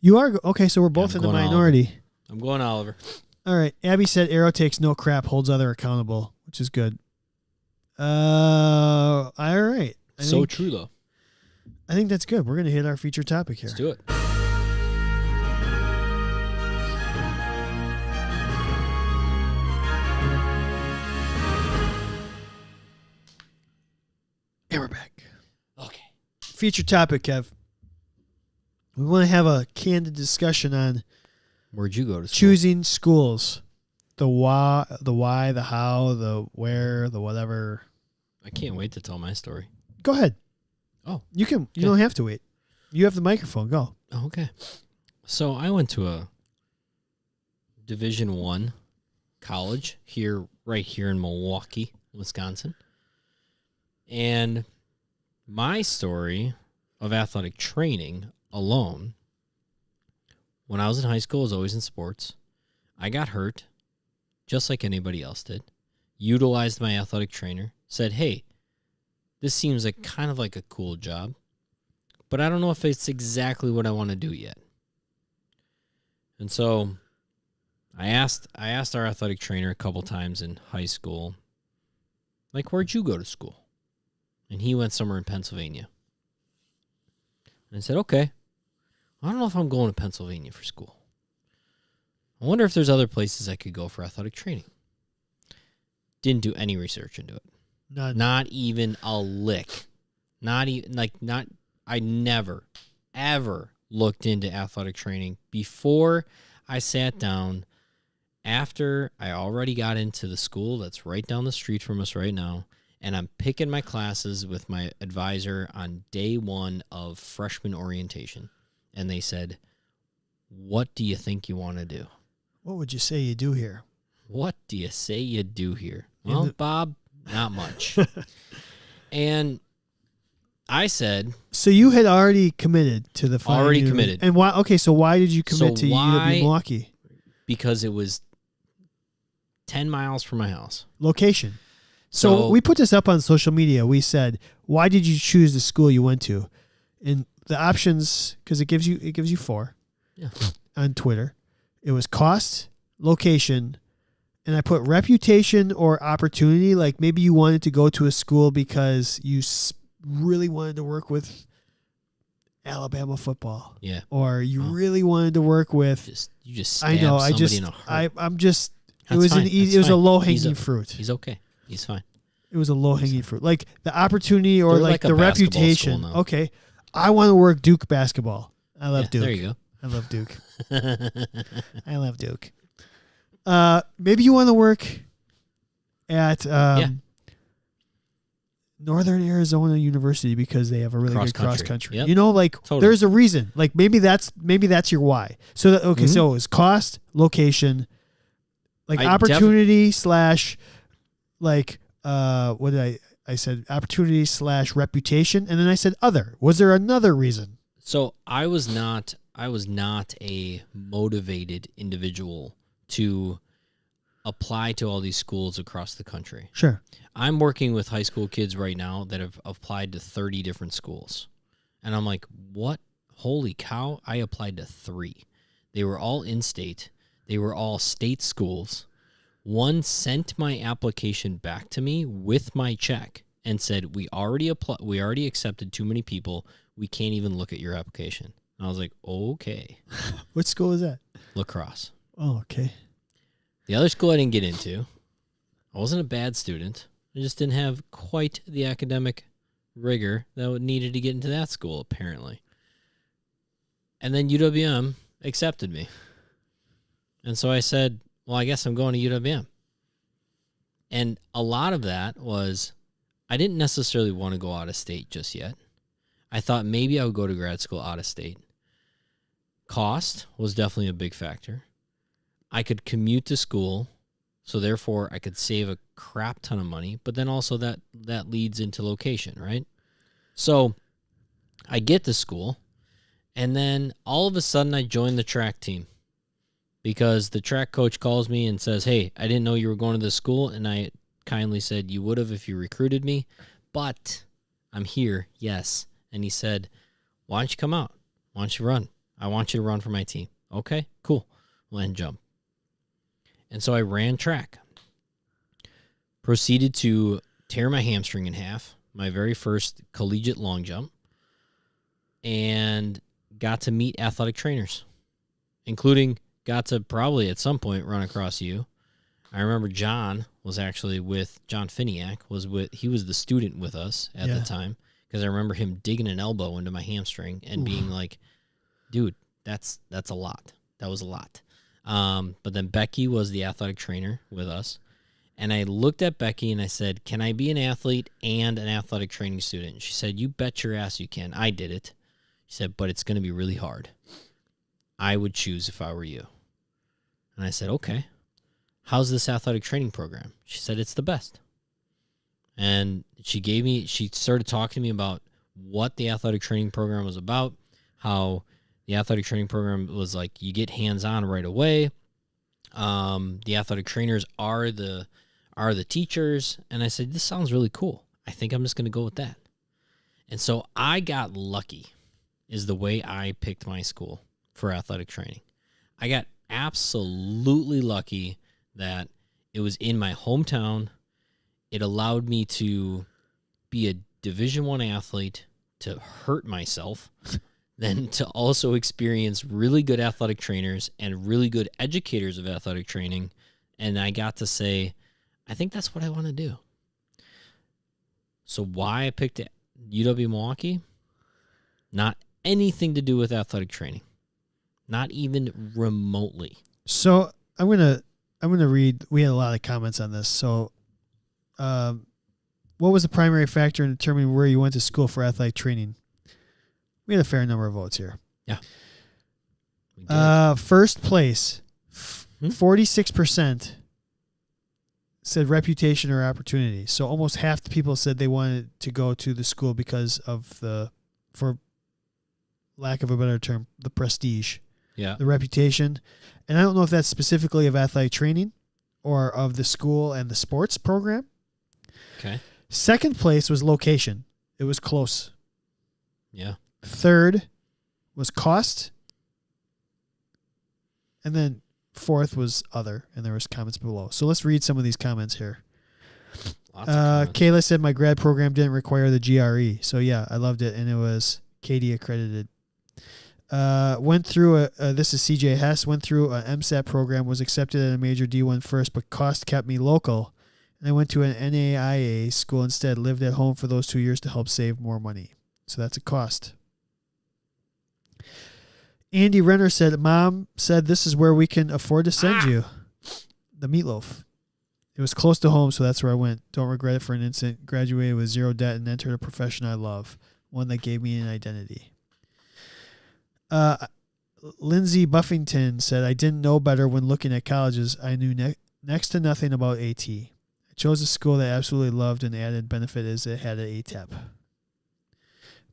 You are? Okay, so we're both in the minority. I'm going Oliver. All right. Abby said Arrow takes no crap, holds other accountable, which is good. All right. True, though. I think that's good. We're going to hit our feature topic here. Let's do it. And we're back. Okay. Feature topic, Kev. We want to have a candid discussion on where'd you go to school? Choosing schools. The why, the how, the where, the whatever. I can't wait to tell my story. Go ahead. Oh. You don't have to wait. You have the microphone. Go. Oh, okay. So I went to a Division I college right here in Milwaukee, Wisconsin. And my story of athletic training alone, when I was in high school, I was always in sports. I got hurt, just like anybody else did. Utilized my athletic trainer. Said, hey, this seems like kind of like a cool job, but I don't know if it's exactly what I want to do yet. And so I asked our athletic trainer a couple times in high school, like, where'd you go to school? And he went somewhere in Pennsylvania. And I said, okay, I don't know if I'm going to Pennsylvania for school. I wonder if there's other places I could go for athletic training. Didn't do any research into it. None. Not even a lick. I never, ever looked into athletic training before I sat down after I already got into the school that's right down the street from us right now. And I'm picking my classes with my advisor on day one of freshman orientation. And they said, what do you think you want to do? What would you say you do here? What do you say you do here? Well, Bob, not much. And I said... So you had already committed to the final Already committed. And why? Okay, so why did you commit to UW Milwaukee? Because it was 10 miles from my house. Location. So we put this up on social media. We said, why did you choose the school you went to? And the options, because it gives you 4 on Twitter. It was cost, location, and I put reputation or opportunity. Like maybe you wanted to go to a school because you really wanted to work with Alabama football. Yeah. Or you really wanted to work with. You just stabbed somebody in a heart. I'm just It was an easy. It was a low hanging fruit. He's okay. He's fine. It was a low hanging fruit, like the opportunity or They're like a the basketball reputation. school now. Okay, I want to work Duke basketball. I love Duke. There you go. I love Duke. I love Duke. Maybe you want to work at Northern Arizona University because they have a really good cross country. Yep. You know, like Totally. there's a reason. Like maybe that's your why. So so it's cost, location, like opportunity slash like what did I said opportunity / reputation, and then I said other. Was there another reason? So I was not a motivated individual to apply to all these schools across the country. Sure. I'm working with high school kids right now that have applied to 30 different schools. And I'm like, what? Holy cow. I applied to 3. They were all in-state. They were all state schools. One sent my application back to me with my check and said, we already accepted too many people. We can't even look at your application. And I was like, okay. What school is that? La Crosse. Oh, okay. The other school I didn't get into. I wasn't a bad student. I just didn't have quite the academic rigor that needed to get into that school, apparently. And then UWM accepted me. And so I said, well, I guess I'm going to UWM. And a lot of that was I didn't necessarily want to go out of state just yet. I thought maybe I would go to grad school out of state. Cost was definitely a big factor. I could commute to school, so therefore I could save a crap ton of money, but then also that leads into location, right? So I get to school, and then all of a sudden I join the track team because the track coach calls me and says, hey, I didn't know you were going to this school, and I kindly said you would have if you recruited me, but I'm here, yes. And he said, why don't you come out? Why don't you run? I want you to run for my team. Okay, cool. Land jump. And so I ran track. Proceeded to tear my hamstring in half, my very first collegiate long jump, and got to meet athletic trainers, including got to probably at some point run across you. I remember John was actually with, John Finiak he was the student with us at the time, because I remember him digging an elbow into my hamstring and being like, dude, that's a lot. That was a lot. But then Becky was the athletic trainer with us. And I looked at Becky and I said, can I be an athlete and an athletic training student? She said, you bet your ass you can. I did it. She said, but it's going to be really hard. I would choose if I were you. And I said, okay. How's this athletic training program? She said, it's the best. And she started talking to me about what the athletic training program was about, how the athletic training program was like, you get hands-on right away. The athletic trainers are the teachers. And I said, this sounds really cool. I think I'm just going to go with that. And so I got lucky is the way I picked my school for athletic training. I got absolutely lucky that it was in my hometown. It allowed me to be a Division I athlete, to hurt myself, then to also experience really good athletic trainers and really good educators of athletic training. And I got to say, I think that's what I want to do. So why I picked UW Milwaukee? Not anything to do with athletic training. Not even remotely. So I'm gonna read. We had a lot of comments on this. So, what was the primary factor in determining where you went to school for athletic training? We had a fair number of votes here. Yeah. First place, 46% said reputation or opportunity. So almost half the people said they wanted to go to the school because of for lack of a better term, the prestige. Yeah. The reputation. And I don't know if that's specifically of athletic training or of the school and the sports program. Okay. Second place was location. It was close. Yeah. Third was cost. And then fourth was other. And there was comments below. So let's read some of these comments here. Lots of comments. Kayla said my grad program didn't require the GRE. So yeah, I loved it. And it was KD accredited. Went through this is CJ Hess, went through a MSAT program, was accepted at a major D1 first, but cost kept me local. And I went to an NAIA school instead, lived at home for those 2 years to help save more money. So that's a cost. Andy Renner said, Mom said this is where we can afford to send you. The meatloaf. It was close to home, so that's where I went. Don't regret it for an instant. Graduated with zero debt and entered a profession I love, one that gave me an identity. Lindsay Buffington said, I didn't know better when looking at colleges. I knew next to nothing about AT. I chose a school that I absolutely loved, and the added benefit is it had an ATEP.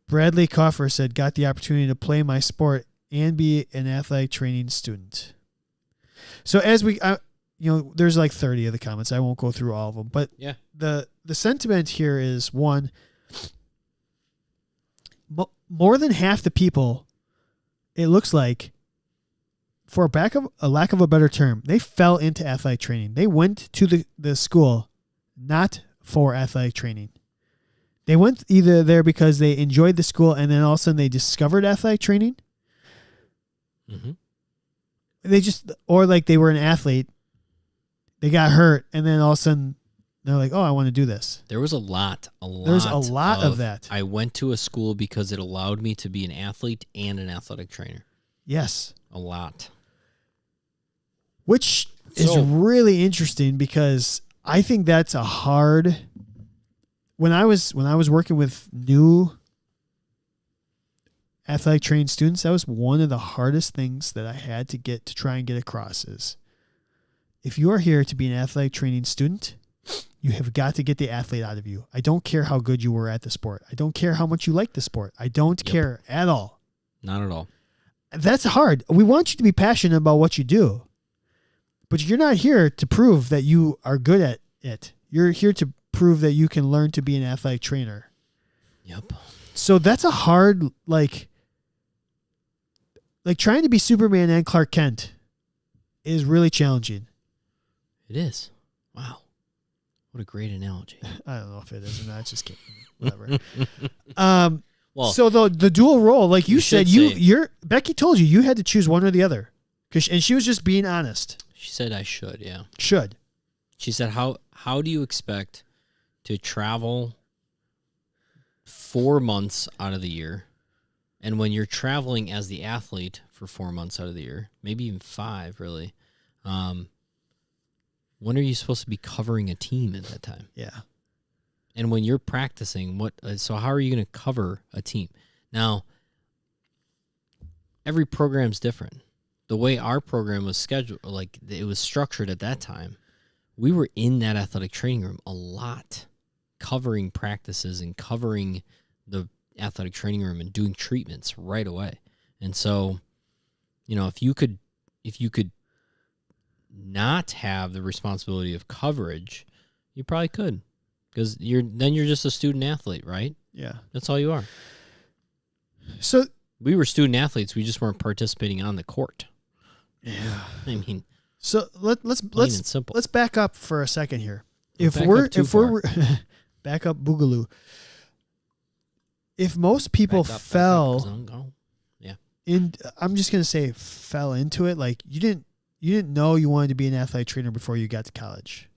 Bradley Coffer said, got the opportunity to play my sport and be an athletic training student. So as we, there's like 30 of the comments. I won't go through all of them, but yeah, the sentiment here is one, more than half the people, it looks like, for a lack of a better term, they fell into athletic training. They went to the school not for athletic training. They went either there because they enjoyed the school and then all of a sudden they discovered athletic training. Mm-hmm. Or like they were an athlete, they got hurt, and then all of a sudden they're like, oh, I want to do this. There was a lot of that. I went to a school because it allowed me to be an athlete and an athletic trainer. Yes. A lot. Which is really interesting because I think that's a hard... When I was working with new athletic training students, that was one of the hardest things that I had to try and get across is if you are here to be an athletic training student, you have got to get the athlete out of you. I don't care how good you were at the sport. I don't care how much you like the sport. I don't care at all. Not at all. That's hard. We want you to be passionate about what you do, but you're not here to prove that you are good at it. You're here to prove that you can learn to be an athletic trainer. Yep. So that's a hard, like trying to be Superman and Clark Kent is really challenging. It is. Wow. What a great analogy. I don't know if it is or not. Just kidding. Whatever. So the dual role, like you said, Becky told you had to choose one or the other, and she was just being honest. She said I should. Yeah. Should. She said, how do you expect to travel 4 months out of the year? And when you're traveling as the athlete for 4 months out of the year, maybe even 5, really, when are you supposed to be covering a team at that time? Yeah. And when you're practicing, so how are you going to cover a team? Now, every program's different. The way our program was scheduled, like it was structured at that time, we were in that athletic training room a lot, covering practices and covering the athletic training room and doing treatments right away. And so, if you could not have the responsibility of coverage, you probably could, because you're just a student athlete, right? Yeah, that's all you are. So we were student athletes. We just weren't participating on the court. Yeah, I mean. So let's back up for a second here. If we're back up boogaloo. If most people fell I'm just gonna say fell into it, like you didn't know you wanted to be an athletic trainer before you got to college.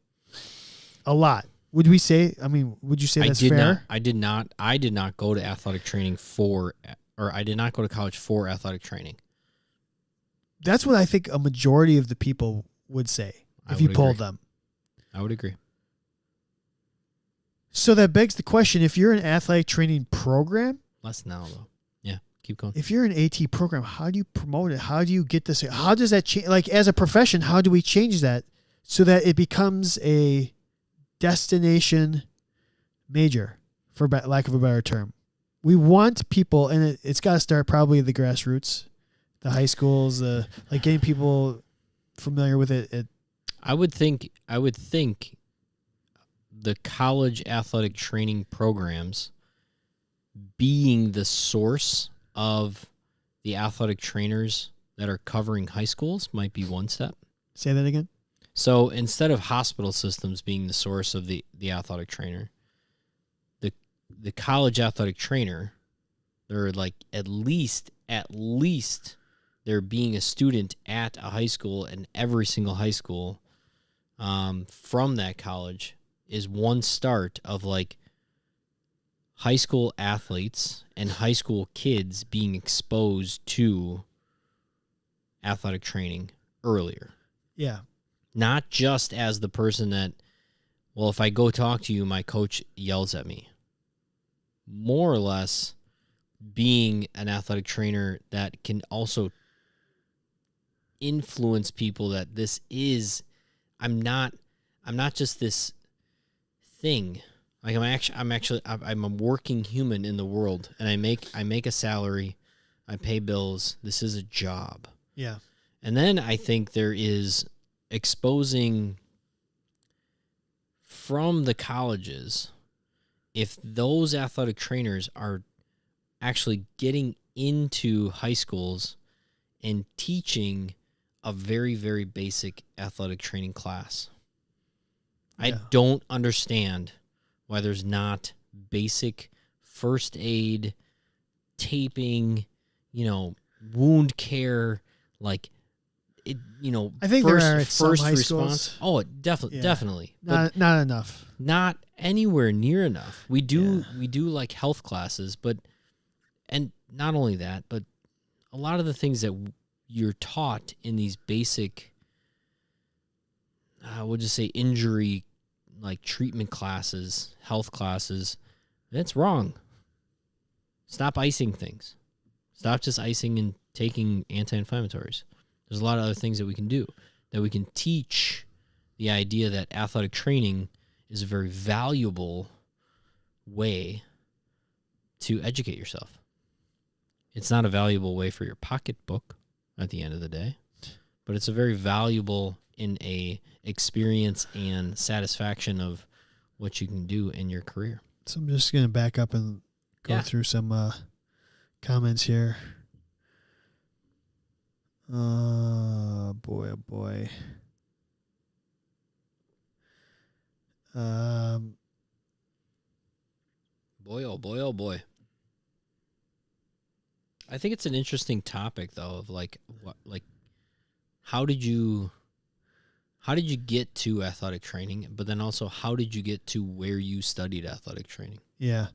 A lot. Would we say? I mean, would you say that's fair? I did not go to athletic training I did not go to college for athletic training. That's what I think a majority of the people would say if you polled them. I would agree. So that begs the question, if you're an athletic training program... Less now, though. Yeah, keep going. If you're an AT program, how do you promote it? How do you get this? How does that change? Like, as a profession, how do we change that so that it becomes a destination major, for lack of a better term? We want people, and it's got to start probably the grassroots, the high schools, like getting people familiar with it. I would think the college athletic training programs being the source of the athletic trainers that are covering high schools might be one step. Say that again. So instead of hospital systems being the source of the athletic trainer, the college athletic trainer, there are like at least at least there being a student at a high school, and every single high school from that college is one start of like high school athletes and high school kids being exposed to athletic training earlier. Yeah. Not just as the person that, well, if I go talk to you, my coach yells at me. More or less being an athletic trainer that can also influence people that this is, I'm not just this thing. Like I'm a working human in the world, and I make a salary, I pay bills. This is a job. Yeah. And then I think there is exposing from the colleges, if those athletic trainers are actually getting into high schools and teaching a very, very basic athletic training class. I don't understand why there's not basic first aid, taping, wound care, like it, I think first, there are at some first high response. schools. Oh, definitely. Not enough. Not anywhere near enough. We do like health classes, and not only that, but a lot of the things that you're taught in these basic, we'll just say injury, like treatment classes, health classes, that's wrong. Stop icing things. Stop just icing and taking anti-inflammatories. There's a lot of other things that we can do, that we can teach the idea that athletic training is a very valuable way to educate yourself. It's not a valuable way for your pocketbook at the end of the day, but it's a very valuable in a experience and satisfaction of what you can do in your career. So I'm just going to back up and go through some comments here. Oh, boy. Boy, oh boy, oh boy. I think it's an interesting topic, though, of how did you get to athletic training, but then also how did you get to where you studied athletic training? Yeah.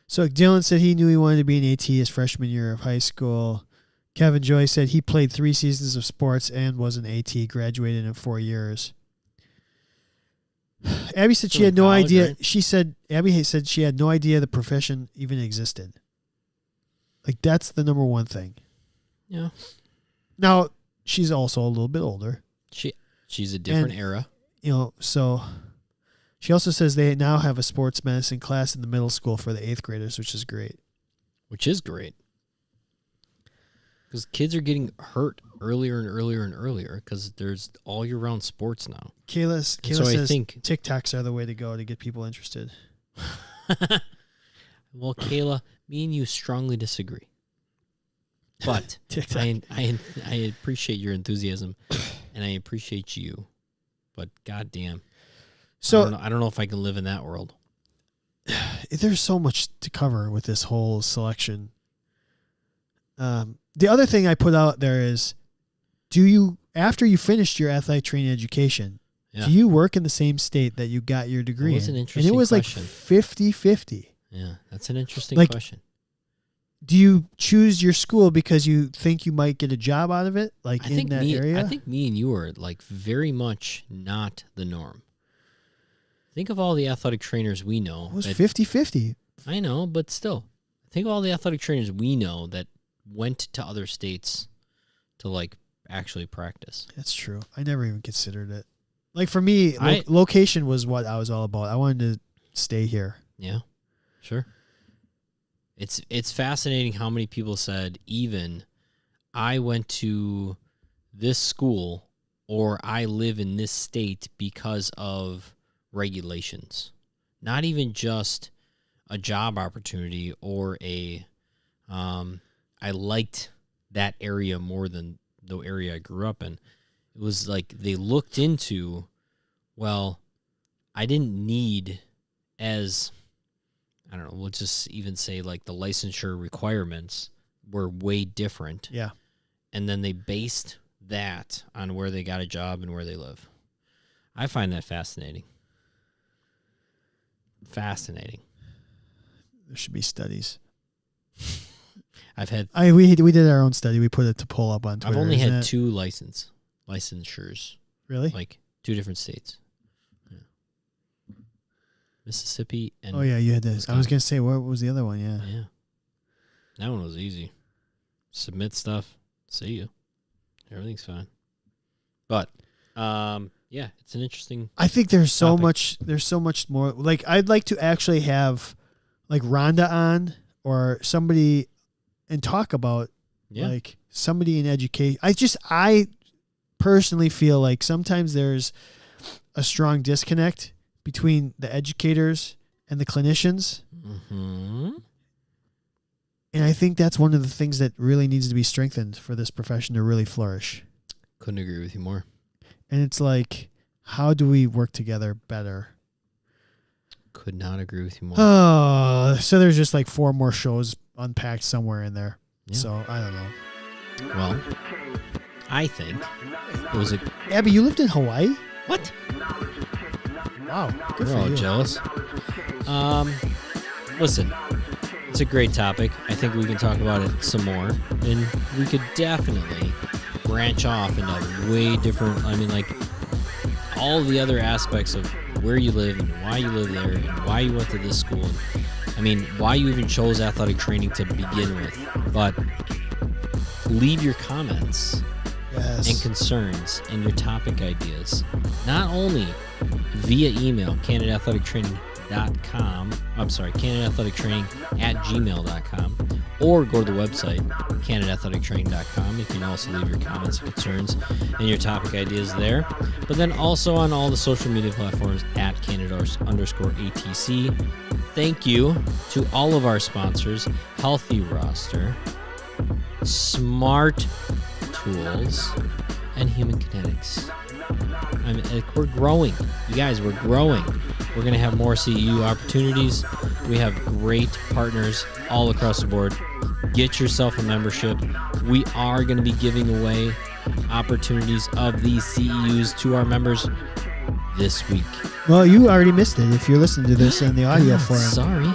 So Dylan said he knew he wanted to be an AT his freshman year of high school. Kevin Joy said he played 3 seasons of sports and was an AT, graduated in 4 years. Abby said she had no idea. Right? Abby said she had no idea the profession even existed. Like, that's the number one thing. Yeah. Now, she's also a little bit older. She's a different era. So she also says they now have a sports medicine class in the middle school for the 8th graders, which is great. Because kids are getting hurt earlier and earlier and earlier because there's all year-round sports now. Kayla says TikToks are the way to go to get people interested. Well, Kayla, me and you strongly disagree. But I appreciate your enthusiasm, and I appreciate you. But goddamn, so I don't know if I can live in that world. There's so much to cover with this whole selection. The other thing I put out there is, after you finished your athletic training education, do you work in the same state that you got your degree in? And it was question. Like 50-50. Yeah, that's an interesting question. Do you choose your school because you think you might get a job out of it, in that area? I think me and you are very much not the norm. Think of all the athletic trainers we know. It was 50-50. I know, but still. Think of all the athletic trainers we know that went to other states to actually practice. That's true. I never even considered it. For me, location was what I was all about. I wanted to stay here. Yeah, sure. It's fascinating how many people said, even I went to this school or I live in this state because of regulations. Not even just a job opportunity or I liked that area more than the area I grew up in. It was they looked into, well, I didn't need we'll just even say the licensure requirements were way different. Yeah. And then they based that on where they got a job and where they live. I find that fascinating. Fascinating. There should be studies. We did our own study. We put it to pull up on Twitter. I've only had 2 licensures. Really? Like 2 different states. Yeah. Mississippi and oh yeah, you had this. I was gonna say, what was the other one? Yeah. Yeah. That one was easy. Submit stuff. See you. Everything's fine. But yeah, it's an interesting I think there's so topic. much more. Like I'd like to actually have like Rhonda on or somebody and talk about like somebody in education. I personally feel like sometimes there's a strong disconnect between the educators and the clinicians. Mm-hmm. And I think that's one of the things that really needs to be strengthened for this profession to really flourish. Couldn't agree with you more. And it's like, how do we work together better? Could not agree with you more. Oh, so there's just like 4 more shows unpacked somewhere in there. Yeah. So I don't know. Well, I think it was a... Abby, you lived in Hawaii? What? Wow. Good We're for all you. jealous. Listen, it's a great topic. I think we can talk about it some more. And we could definitely branch off into way different... I mean, like, all the other aspects of where you live and why you live there and why you went to this school. And, I mean, why you even chose athletic training to begin with. But leave your comments and concerns and your topic ideas, not only via email, candidathletictraining.com. I'm sorry, candidathletictraining@gmail.com, or go to the website, candidathletictraining.com. You can also leave your comments and concerns and your topic ideas there. But then also on all the social media platforms at @Candid_ATC. Thank you to all of our sponsors, Healthy Roster, Smart Tools, and Human Kinetics. I mean, we're growing. You guys, we're growing. We're going to have more CEU opportunities. We have great partners all across the board. Get yourself a membership. We are going to be giving away opportunities of these CEUs to our members this week. Well, you already missed it if you're listening to this in the audio form. Sorry.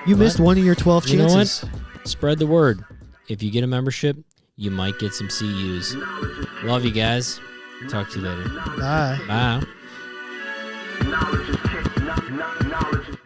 You missed one of your 12 chances. You know what? Spread the word. If you get a membership, you might get some CEUs. Love you guys. Talk to you later. Bye. Bye. Knowledge is king, knowledge is